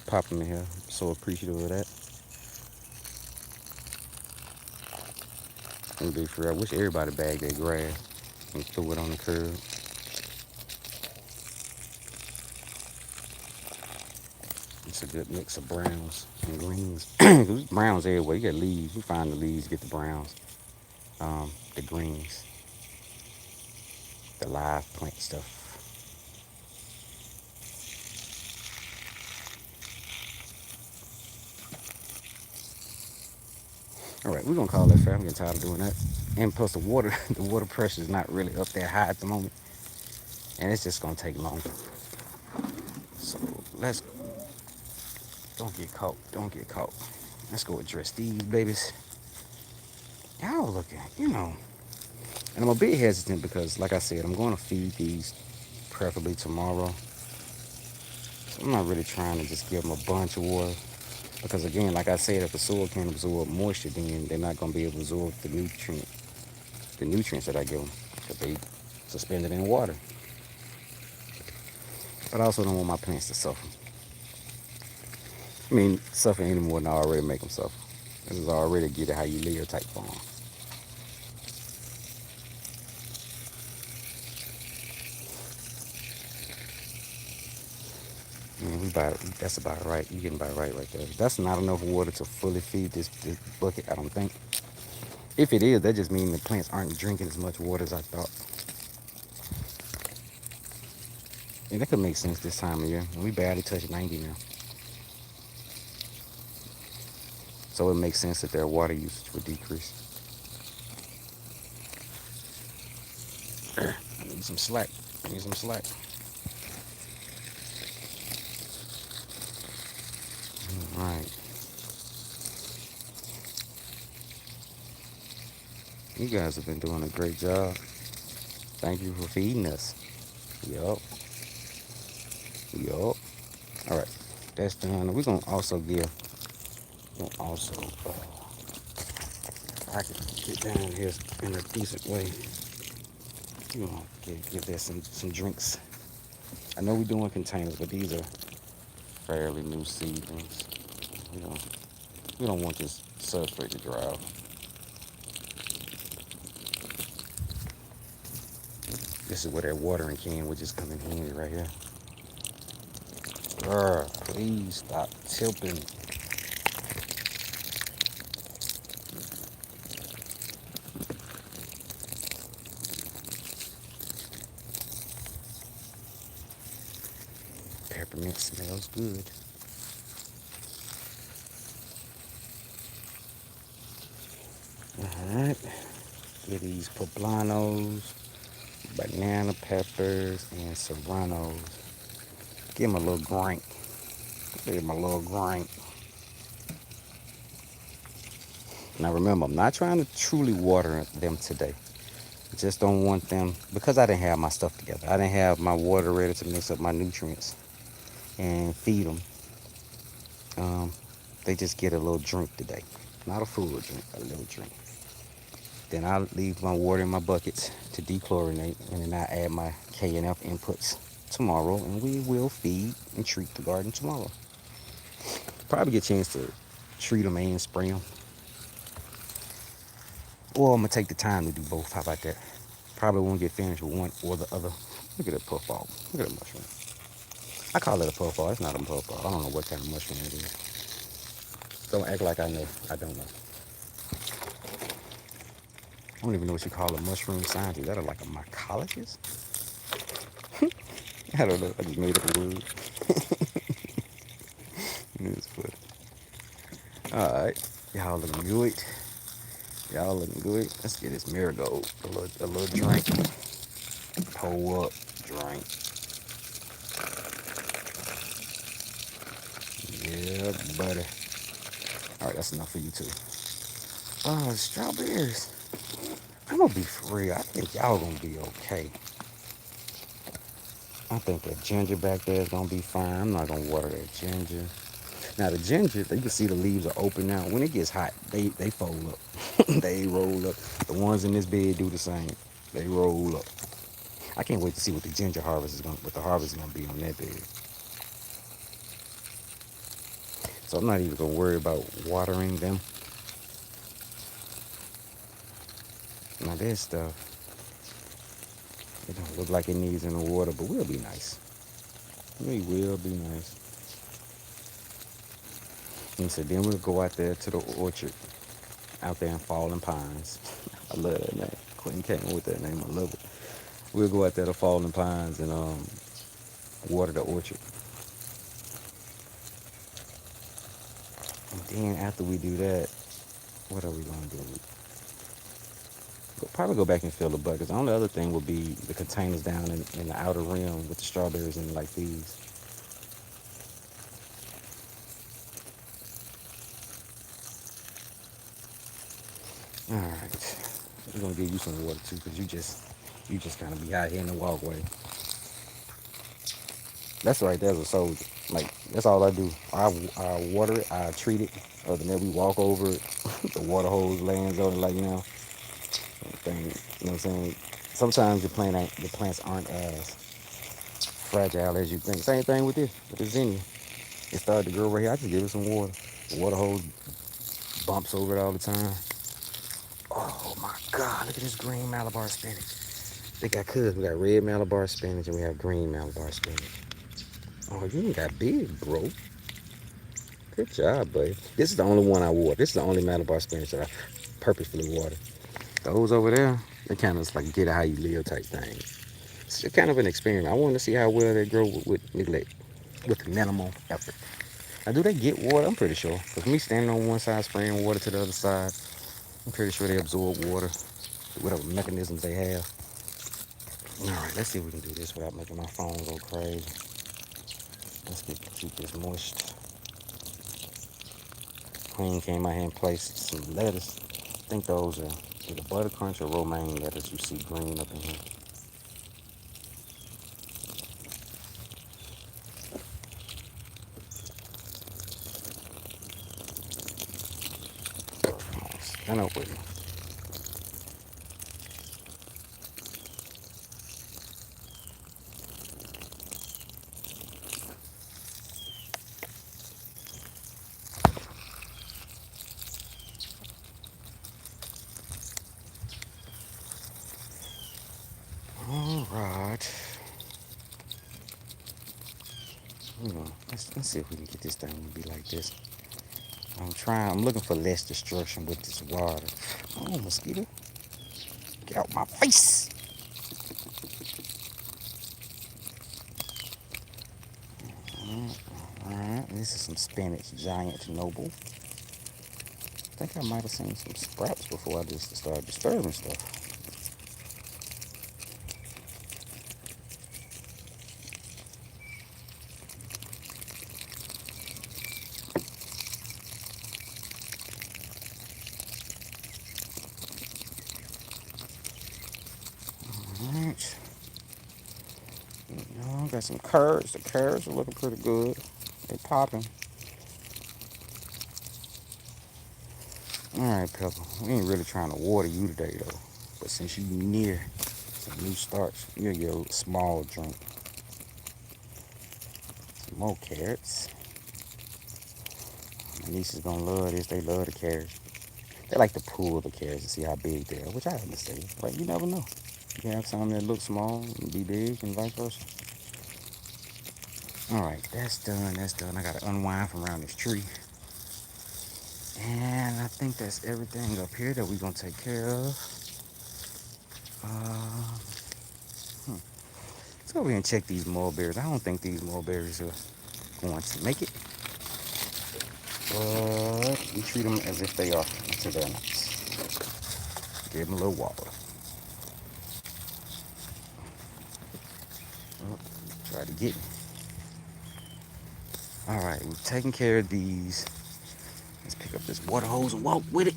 pop them in here. I'm so appreciative of that. And be for real, I wish everybody bagged their grass and threw it on the curb. It's a good mix of browns and greens. There's browns everywhere. You got leaves. You find the leaves, get the browns, the greens, the live plant stuff. All right, we're gonna call that fair. I'm getting tired of doing that. And plus the water, the water pressure is not really up that high at the moment, and it's just gonna take longer. So let's don't get caught. Don't get caught. Let's go address these babies. Y'all looking. And I'm a bit hesitant because, like I said, I'm going to feed these preferably tomorrow. So I'm not really trying to just give them a bunch of water because, again, like I said, if the soil can't absorb moisture, then they're not going to be able to absorb the nutrients that I give them because they suspended in water. But I also don't want my plants to suffer. I mean, suffer any more than I already make them suffer. This is already get it how you live type farm. That's about right. You're getting about right there. That's not enough water to fully feed this bucket, I don't think. If it is, that just means the plants aren't drinking as much water as I thought. And that could make sense this time of year. We barely touch 90 now. So it makes sense that their water usage would decrease. I need some slack. All right. You guys have been doing a great job. Thank you for feeding us. Yup. Yup. All right. That's done. We're going to also give, I can get down here in a decent way. We're going to give that some drinks. I know we're doing containers, but these are fairly new seedlings. We don't want this substrate to dry out. This is where that watering can would just come in handy right here. Please stop tilting. Peppermint smells good. Alright. Get these poblanos, banana peppers, and serranos. Give them a little grink. Now remember, I'm not trying to truly water them today. Just don't want them, because I didn't have my stuff together. I didn't have my water ready to mix up my nutrients and feed them. They just get a little drink today. Not a full drink, a little drink. Then I'll leave my water in my buckets to dechlorinate, and then I add my K and F inputs tomorrow, and we will feed and treat the garden tomorrow. Probably get a chance to treat them and spray them. Or I'm gonna take the time to do both. How about that? Probably won't get finished with one or the other. Look at that puffball. Look at that mushroom. I call it a puffball. It's not a puffball. I don't know what kind of mushroom it is. Don't act like I know. I don't know. I don't even know what you call a mushroom scientist. Is that like a mycologist? I don't know. I just made up a word. It's funny. All right, y'all looking good. Y'all looking good. Let's get this marigold a little drink. Pull up, drink. Yeah, buddy. All right, that's enough for you too. Strawberries. I'm gonna be for real. I think y'all gonna be okay. I think that ginger back there is gonna be fine. I'm not gonna water that ginger. Now the ginger, you can see the leaves are open now. When it gets hot, they fold up. They roll up. The ones in this bed do the same. They roll up. I can't wait to see what the ginger harvest is what the harvest is gonna be on that bed. So I'm not even gonna worry about watering them. Now this stuff, it don't look like it needs any water, but we'll be nice. We will be nice. And so then we'll go out there to the orchard, out there in Fallen Pines. I love that name. Quentin came with that name. I love it. We'll go out there to Fallen Pines and water the orchard. And then after we do that, what are we gonna do? We'll probably go back and fill the buckets. The only other thing would be the containers down in the outer rim with the strawberries in it like these. All right, we're gonna give you some water too, cause you just kind of be out here in the walkway. That's right. There's a soldier. Like that's all I do. I water it. I treat it. Other than that, we walk over it. The water hose lands on it like thing. You know what I'm saying? Sometimes the plants aren't as fragile as you think. Same thing with this. With the zinnia. It started to grow right here. I just give it some water. The water hose bumps over it all the time. Oh my God! Look at this green Malabar spinach. They got cousins. We got red Malabar spinach and we have green Malabar spinach. Oh, you ain't got big, bro. Good job, buddy. This is the only one I wore. This is the only Malabar spinach that I purposefully watered. Those over there, they kind of like get it how you live type thing. It's kind of an experiment. I want to see how well they grow with neglect, with minimal effort. Now, do they get water? I'm pretty sure. Because me standing on one side, spraying water to the other side, I'm pretty sure they absorb water, whatever mechanisms they have. All right, let's see if we can do this without making my phone go crazy. Keep this moist. Queen came out here and placed some lettuce. I think those are either butter crunch or romaine lettuce you see green up in here. Stand up with me. All right. Let's see if we can get this thing to be like this. I'm looking for less destruction with this water. Oh, mosquito. Get out my face. All right, this is some spinach, giant noble. I think I might have seen some sprouts before I just started disturbing stuff. All right. Got some curds. The curds are looking pretty good. They popping. All right, Pepper. We ain't really trying to water you today though. But since you near some new starts, you'll get a small drink. Some more carrots. My niece is gonna love this. They love the carrots. They like to pull the carrots to see how big they are, which I understand. But you never know. You can have some that look small and be big and vice versa. All right, that's done. That's done. I gotta unwind from around this tree. And I think that's everything up here that we're gonna take care of. Uh, Let's go over here and check these mulberries. I don't think these mulberries are going to make it. But we treat them as if they are until they're not. Give them a little water. Oh, try to get me. All right, we've taken care of these. Let's pick up this water hose and walk with it.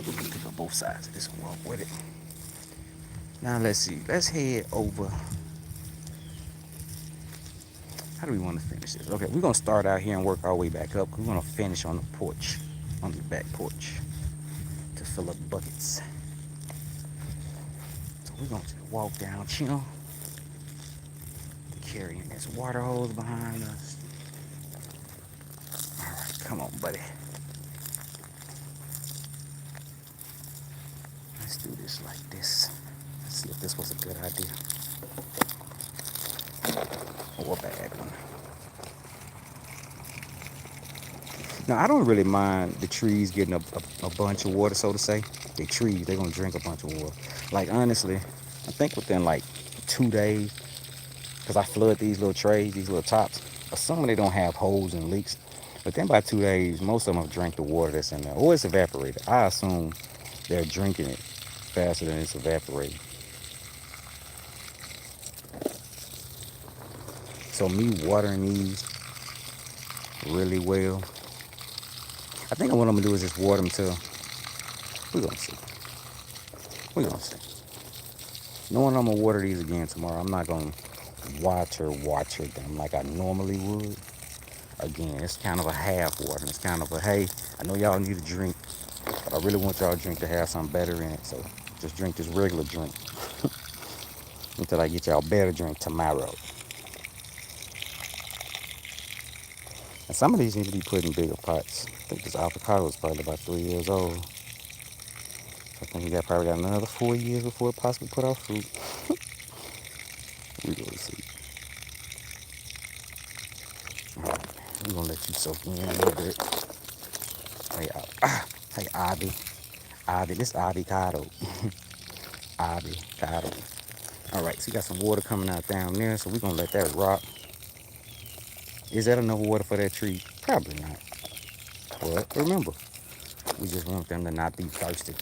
We can pick up both sides of this and walk with it. Now let's see. Let's head over. How do we want to finish this? Okay, we're gonna start out here and work our way back up. We're gonna finish on the porch, on the back porch, to fill up buckets. So we're gonna just walk down, chill, carrying this water hose behind us. All right, come on, buddy. Let's do this like this. Let's see if this was a good idea. Or a bad one. Now, I don't really mind the trees getting a bunch of water, so to say. The trees, they're going to drink a bunch of water. Like, honestly, I think within like 2 days, because I flood these little trays, these little tops, assuming they don't have holes and leaks. But then by 2 days, most of them have drank the water that's in there. Or it's evaporated. I assume they're drinking it faster than it's evaporating. So me watering these really well, I think what I'm gonna do is just water them till we're gonna see. We're gonna see. Knowing I'm gonna water these again tomorrow, I'm not gonna water them like I normally would. Again, it's kind of a half water. It's kind of a, hey, I know y'all need a drink, but I really want y'all drink to have something better in it. So just drink this regular drink until I get y'all better drink tomorrow. And some of these need to be put in bigger pots. I think this avocado is probably about 3 years old. So I think we probably got another 4 years before it possibly put off fruit. We gonna see. All right, we're gonna let you soak in a little bit. Hey, Ivy, this avocado. Avocado. All right, so you got some water coming out down there, so we're gonna let that rock. Is that enough water for that tree? Probably not. But remember, we just want them to not be thirsty.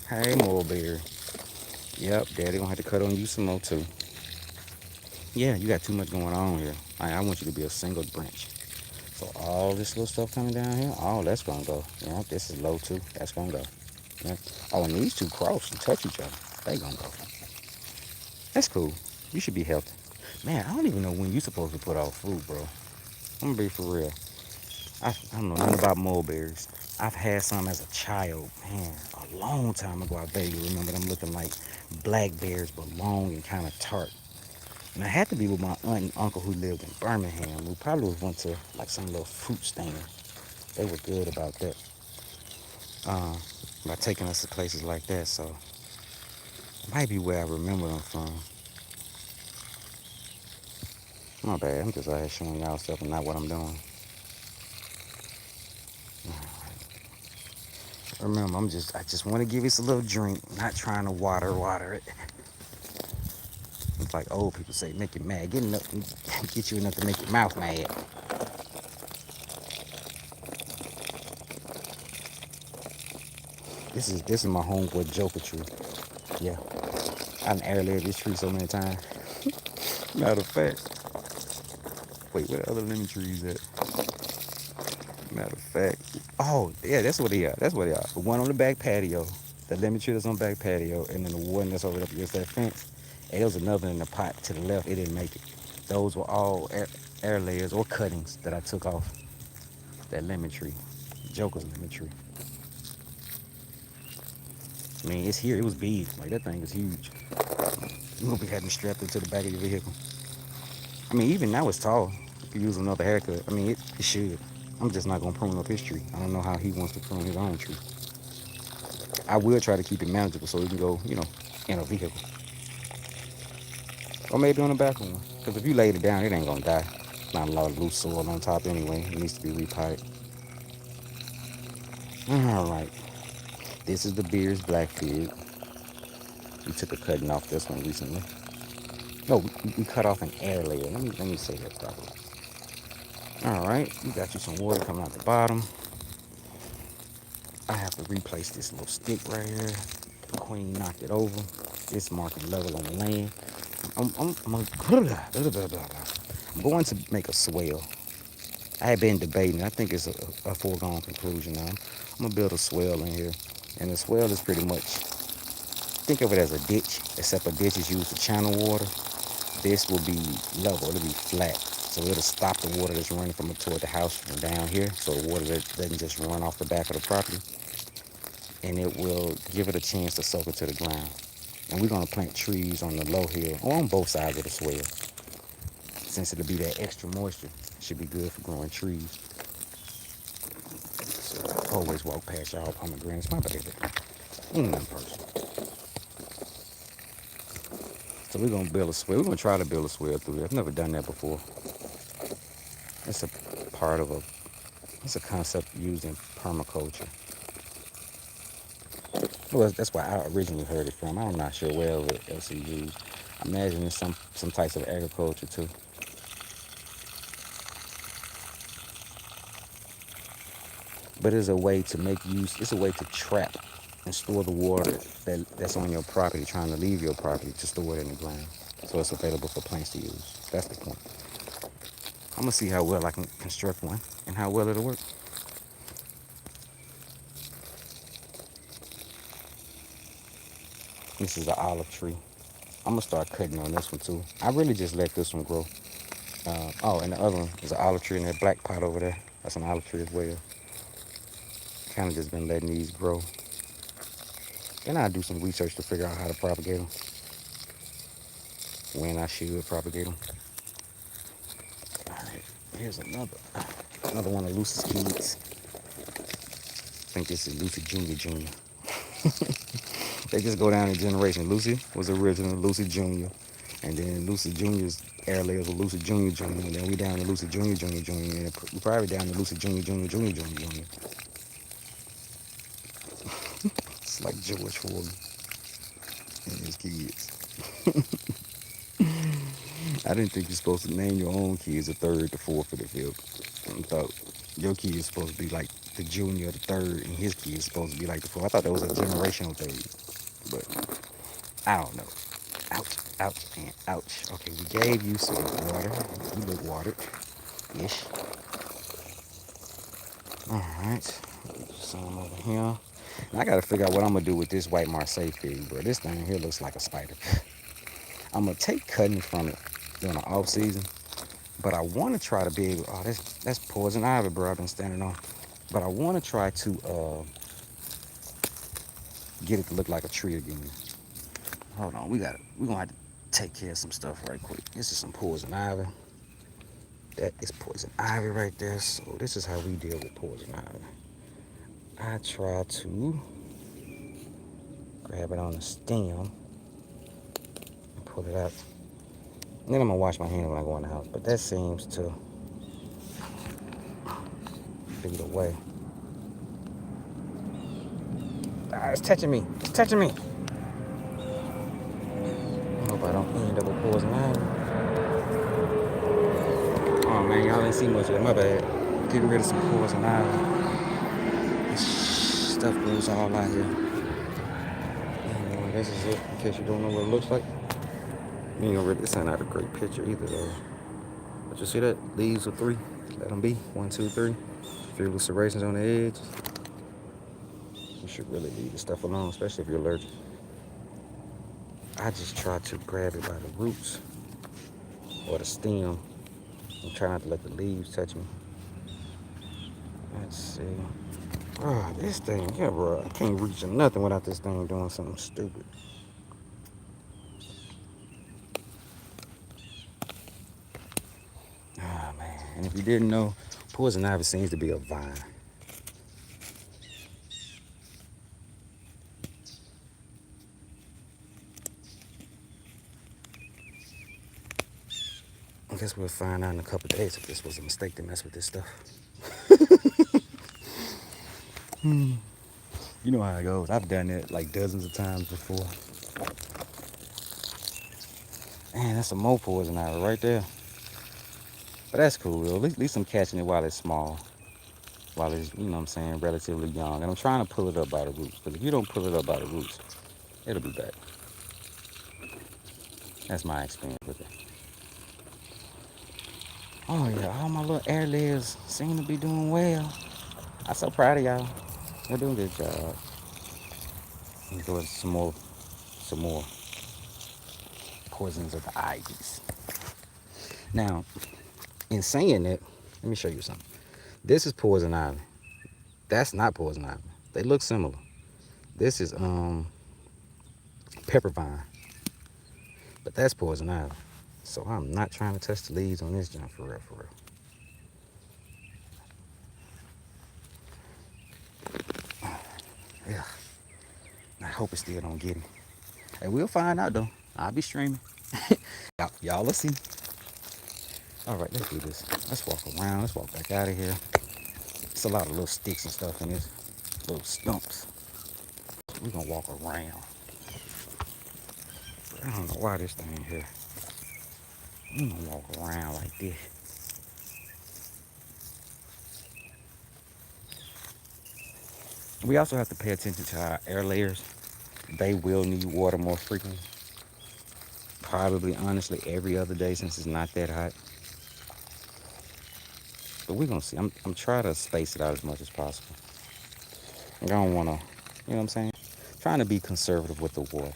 Hey, mulberry. Yep, Daddy gonna have to cut on you some more too. Yeah, you got too much going on here. I want you to be a single branch. So all this little stuff coming down here, all that's gonna go. Yeah, this is low too. That's gonna go. Yeah. Oh, and these two cross and touch each other. They gonna go. That's cool. You should be healthy. Man, I don't even know when you're supposed to put out food, bro. I'm gonna be for real. I don't know nothing about mulberries. I've had some as a child, man, a long time ago. I vaguely remember them looking like blackberries, but long and kind of tart. And I had to be with my aunt and uncle who lived in Birmingham. We probably went to like some little fruit stand. They were good about that. By taking us to places like that, so it might be where I remember them from. My bad. I'm just out here showing y'all stuff and not what I'm doing. Remember, I just want to give this a little drink, not trying to water it. It's like old people say, make you mad. Get you enough to make your mouth mad. This is my homeboy Joker tree. Yeah, I've air-layered this tree so many times. Matter of fact, wait, what other lemon trees at? Matter of fact, oh yeah, that's what they are. That's what they are. The one on the back patio, the lemon tree that's on the back patio, and then the one that's over up against that fence. And there was another in the pot to the left. It didn't make it. Those were all air layers or cuttings that I took off that lemon tree, Joker's lemon tree. I mean, it's here. It was big. Like that thing is huge. You gonna be having strapped into the back of your vehicle. I mean, even now it's tall. If you use another haircut, I mean, it should. I'm just not gonna prune up his tree. I don't know how he wants to prune his own tree. I will try to keep it manageable so it can go, in a vehicle. Or maybe on the back one. Because if you laid it down, it ain't gonna die. Not a lot of loose soil on top anyway. It needs to be repotted. Alright. This is the Beers Black Fig. We took a cutting off this one recently. No, we cut off an air layer. Let me say that properly. All right, you got you some water coming out the bottom. I have to replace this little stick right here. The queen knocked it over. It's marking level on the land. I'm going to make a swell. I had been debating. I think it's a foregone conclusion now. I'm gonna build a swell in here, and the swell is pretty much, think of it as a ditch, except a ditch is used to channel water. This will be level. It'll be flat, so it'll stop the water that's running from toward the house from down here, so the water doesn't just run off the back of the property, and it will give it a chance to soak into the ground. And we're gonna plant trees on the low hill or on both sides of the swell, since it'll be that extra moisture. It should be good for growing trees. So I always walk past y'all pomegranates. My baby. Ain't nothing personal. So we're gonna build a swell. We're gonna try to build a swell through there. I've never done that before. It's a part of it's a concept used in permaculture. Well, that's why I originally heard it from. I'm not sure where else it's used. I imagine it's some types of agriculture too. But it's a way to make use. It's a way to trap and store the water that's on your property, trying to leave your property, to store it in the ground, so it's available for plants to use. That's the point. I'm gonna see how well I can construct one and how well it'll work. This is an olive tree. I'm gonna start cutting on this one too. I really just let this one grow. Oh, and the other one is an olive tree in that black pot over there. That's an olive tree as well. Kind of just been letting these grow. Then I'll do some research to figure out how to propagate them. When I should propagate them. All right, here's another one of Lucy's kids. I think this is Lucy Junior. They just go down in generation. Lucy was original, Lucy Junior, and then Lucy Junior's air layers were Lucy Junior, and then we down to Lucy Junior, and we probably down to Lucy Junior. It's like George Foreman and his kids. I didn't think you're supposed to name your own kids the third, the fourth, or the fifth. I thought your kid is supposed to be like the junior, the third, and his kid is supposed to be like the fourth. I thought that was a generational thing, but I don't know. Ouch, ouch, and ouch. Okay, we gave you some water. You look watered-ish. All right, some over here. And I gotta figure out what I'm gonna do with this white Marseille fig, bro. This thing here looks like a spider. I'm gonna take cutting from it during the off season, but I want to try to be able. Oh, that's poison ivy, bro. I've been standing on, but I want to try to get it to look like a tree again. Hold on, we're gonna have to take care of some stuff right quick. This is some poison ivy. That is poison ivy right there. So this is how we deal with poison ivy. I try to grab it on the stem and pull it out. And then I'm gonna wash my hands when I go in the house. But that seems to be the way. Ah, it's touching me. It's touching me. I hope I don't end up with poison ivy. Oh man, y'all ain't seen much of it. My bad. Getting rid of some poison ivy. This stuff goes all out here. Anyway, this is it. In case you don't know what it looks like. You ain't gonna really, this ain't not a great picture either though. But you see that? Leaves are 3. Let them be. 1, 2, 3. A few little serrations on the edge. You should really leave this stuff alone, especially if you're allergic. I just try to grab it by the roots or the stem and try not to let the leaves touch me. Let's see. Oh, this thing, yeah, bro. I can't reach nothing without this thing doing something stupid. Ah, man. And if you didn't know, poison ivy seems to be a vine. I guess we'll find out in a couple of days if this was a mistake to mess with this stuff. You know how it goes. I've done it like dozens of times before. Man, that's some more poison ivy right there. But that's cool, though. At least I'm catching it while it's small. While it's, you know what I'm saying, relatively young. And I'm trying to pull it up by the roots. Because if you don't pull it up by the roots, it'll be back. That's my experience with it. Oh, yeah. All my little air layers seem to be doing well. I'm so proud of y'all. You're doing a good job. Let me go with some more poisons of the ivies. Now, in saying that, let me show you something. This is poison ivy. That's not poison ivy. They look similar. This is pepper vine, but that's poison ivy. So I'm not trying to touch the leaves on this junk for real, for real. Yeah, I hope it still don't get me. Hey, we'll find out though. I'll be streaming. Y'all will see. All right, let's do this. Let's walk around. Let's walk back out of here. It's a lot of little sticks and stuff in this, little stumps. We're gonna walk around. I don't know why this thing here. We're gonna walk around like this. We also have to pay attention to our air layers. They will need water more frequently. Probably, honestly, every other day since it's not that hot. But we're gonna see. I'm trying to space it out as much as possible. I don't wanna, you know what I'm saying? Trying to be conservative with the water.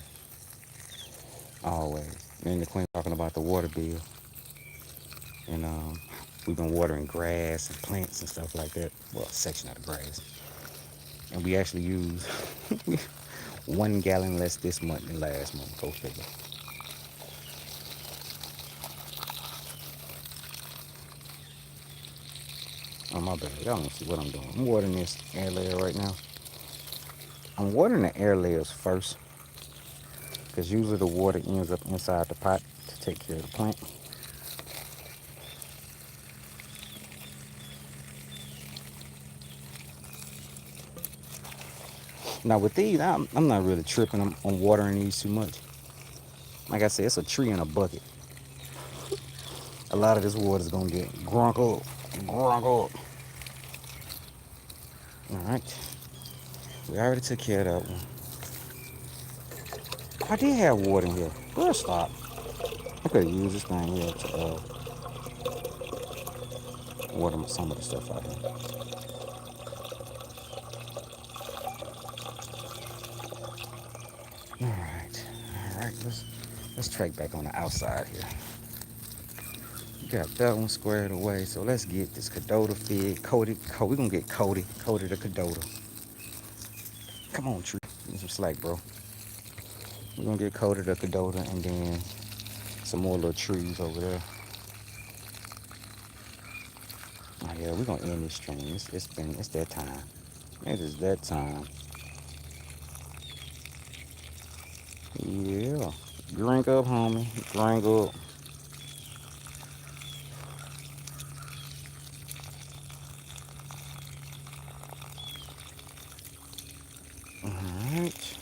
Always. Me and the queen talking about the water bill. And we've been watering grass and plants and stuff like that. Well, a section of the grass. And we actually use 1 gallon less this month than last month. Go figure. Oh, my bad. Y'all don't see what I'm doing. I'm watering this air layer right now. I'm watering the air layers first. Because usually the water ends up inside the pot to take care of the plant. Now with these, I'm not really tripping on watering these too much. Like I said, it's a tree in a bucket. A lot of this water is going to get grunk up. Grunk up. Alright. We already took care of that one. I did have water in here. Girl, stop. I could have used this thing here to water some of the stuff out here. Alright. Alright, let's track back on the outside here. Got that one squared away, so let's get this Cadota fig coated. We're gonna get coated the Cadota. Come on, tree. Need some slack, bro. We're gonna get coated the Cadota and then some more little trees over there. Oh yeah, we're gonna end this stream. It's that time. It is that time. Yeah. Drink up, homie. Drink up. Alright.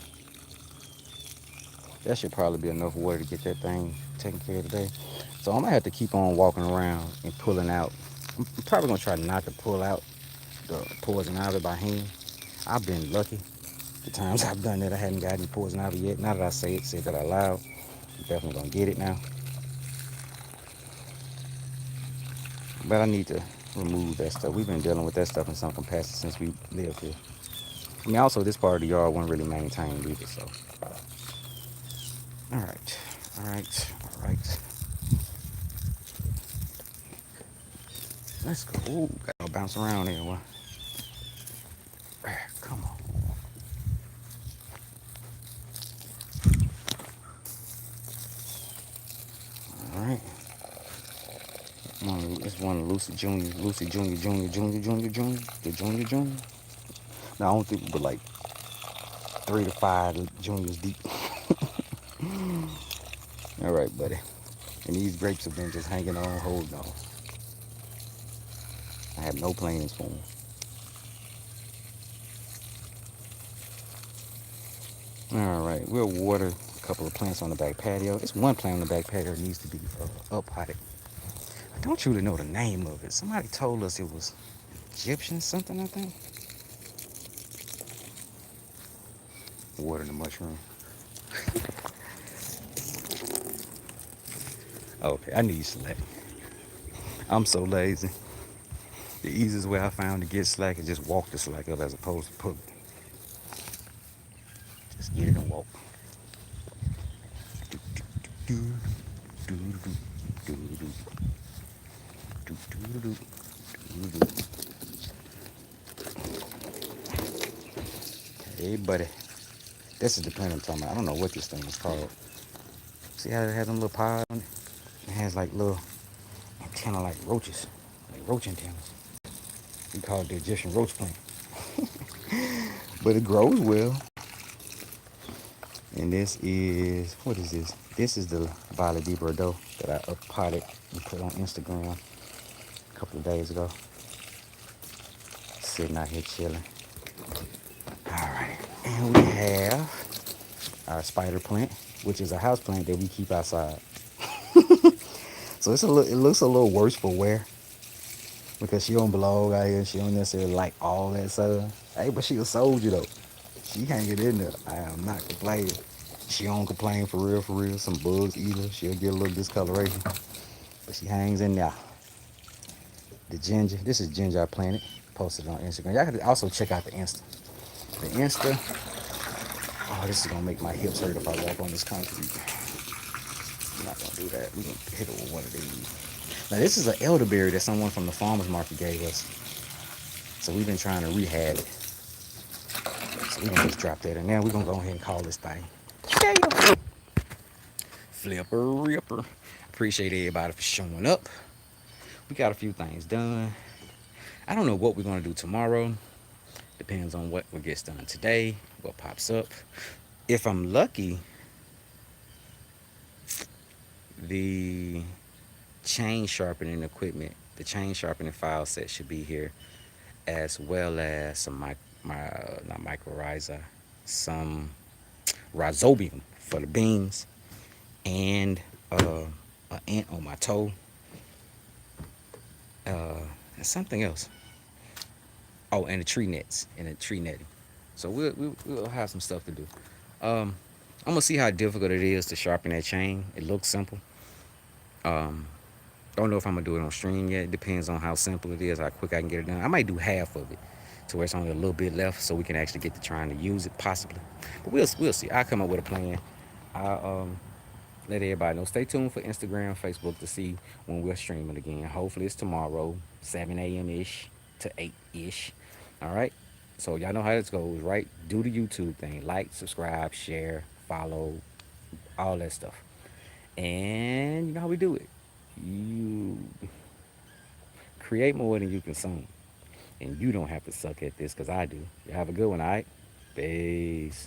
That should probably be enough water to get that thing taken care of today. So I'm gonna have to keep on walking around and pulling out. I'm probably gonna try not to pull out the poison ivy by hand. I've been lucky. The times I've done that, I hadn't gotten poison ivy yet. Now that I say that out loud, I'm definitely gonna get it now. But I need to remove that stuff. We've been dealing with that stuff in some capacity since we lived here. I mean, also this part of the yard wasn't really maintained either, so. All right, all right, all right. Let's go. Ooh, gotta bounce around here. Well, come on. All right. It's one of Lucy Junior, the Junior. Now I don't think we were like 3 to 5 juniors deep. All right, buddy. And these grapes have been just hanging on, holding on. I have no plans for them. All right, we'll water A couple of plants on the back patio. It's one plant on the back patio that needs to be up potted. I don't truly know the name of it. Somebody told us it was Egyptian something, I think. Water the mushroom. Okay, I need slack. I'm so lazy. The easiest way I found to get slack is just walk the slack up as opposed to pull it. Just get it and walk. Do, do, do, do, do, do, do, do, do, do. Hey, buddy. This is the plant I'm talking about. I don't know what this thing is called. See how it has them little pies on it? It has like little antenna like roaches, like roach antennas. We call it the Egyptian roach plant. But it grows well. And this is, what is this? This is the Violet de Bordeaux that I up potted and put on Instagram a couple of days ago. Sitting out here chilling. All right, and we have our spider plant, which is a house plant that we keep outside. So it's a little, it looks a little worse for wear because she don't belong out here. She don't necessarily like all that sun. Hey, but she a soldier though. She can't get in there. I am not complaining. She don't complain for real, for real. Some bugs either. She'll get a little discoloration, but she hangs in there. The ginger. This is ginger I planted. Posted on Instagram. Y'all can also check out the Insta. The Insta. Oh, this is gonna make my hips hurt if I walk on this concrete. I'm not gonna do that. We're gonna hit it with one of these. Now this is an elderberry that someone from the farmer's market gave us. So we've been trying to rehab it. So we're gonna just drop that in there. We're gonna go ahead and call this thing Flipper Ripper. Appreciate everybody for showing up. We got a few things done. I don't know what we're gonna do tomorrow. Depends on what gets done today, what pops up. If I'm lucky, the chain sharpening equipment, the chain sharpening file set should be here, as well as some not mycorrhiza, some rhizobium for the beans, and an ant on my toe, and something else. Oh, and the tree nets and the tree netting. So we'll have some stuff to do. I'm gonna see how difficult it is to sharpen that chain. It looks simple. Don't know if I'm gonna do it on stream yet. It depends on how simple it is, how quick I can get it done. I might do half of it to where it's only a little bit left, so we can actually get to trying to use it possibly. But we'll see. I'll come up with a plan. I'll let everybody know. Stay tuned for Instagram, Facebook to see when we're streaming again. Hopefully it's tomorrow, 7 a.m. ish to 8 ish. All right. So y'all know how this goes, right? Do the YouTube thing. Like, subscribe, share, follow, all that stuff. And you know how we do it. You create more than you consume. And you don't have to suck at this because I do. You have a good one, all right? Peace.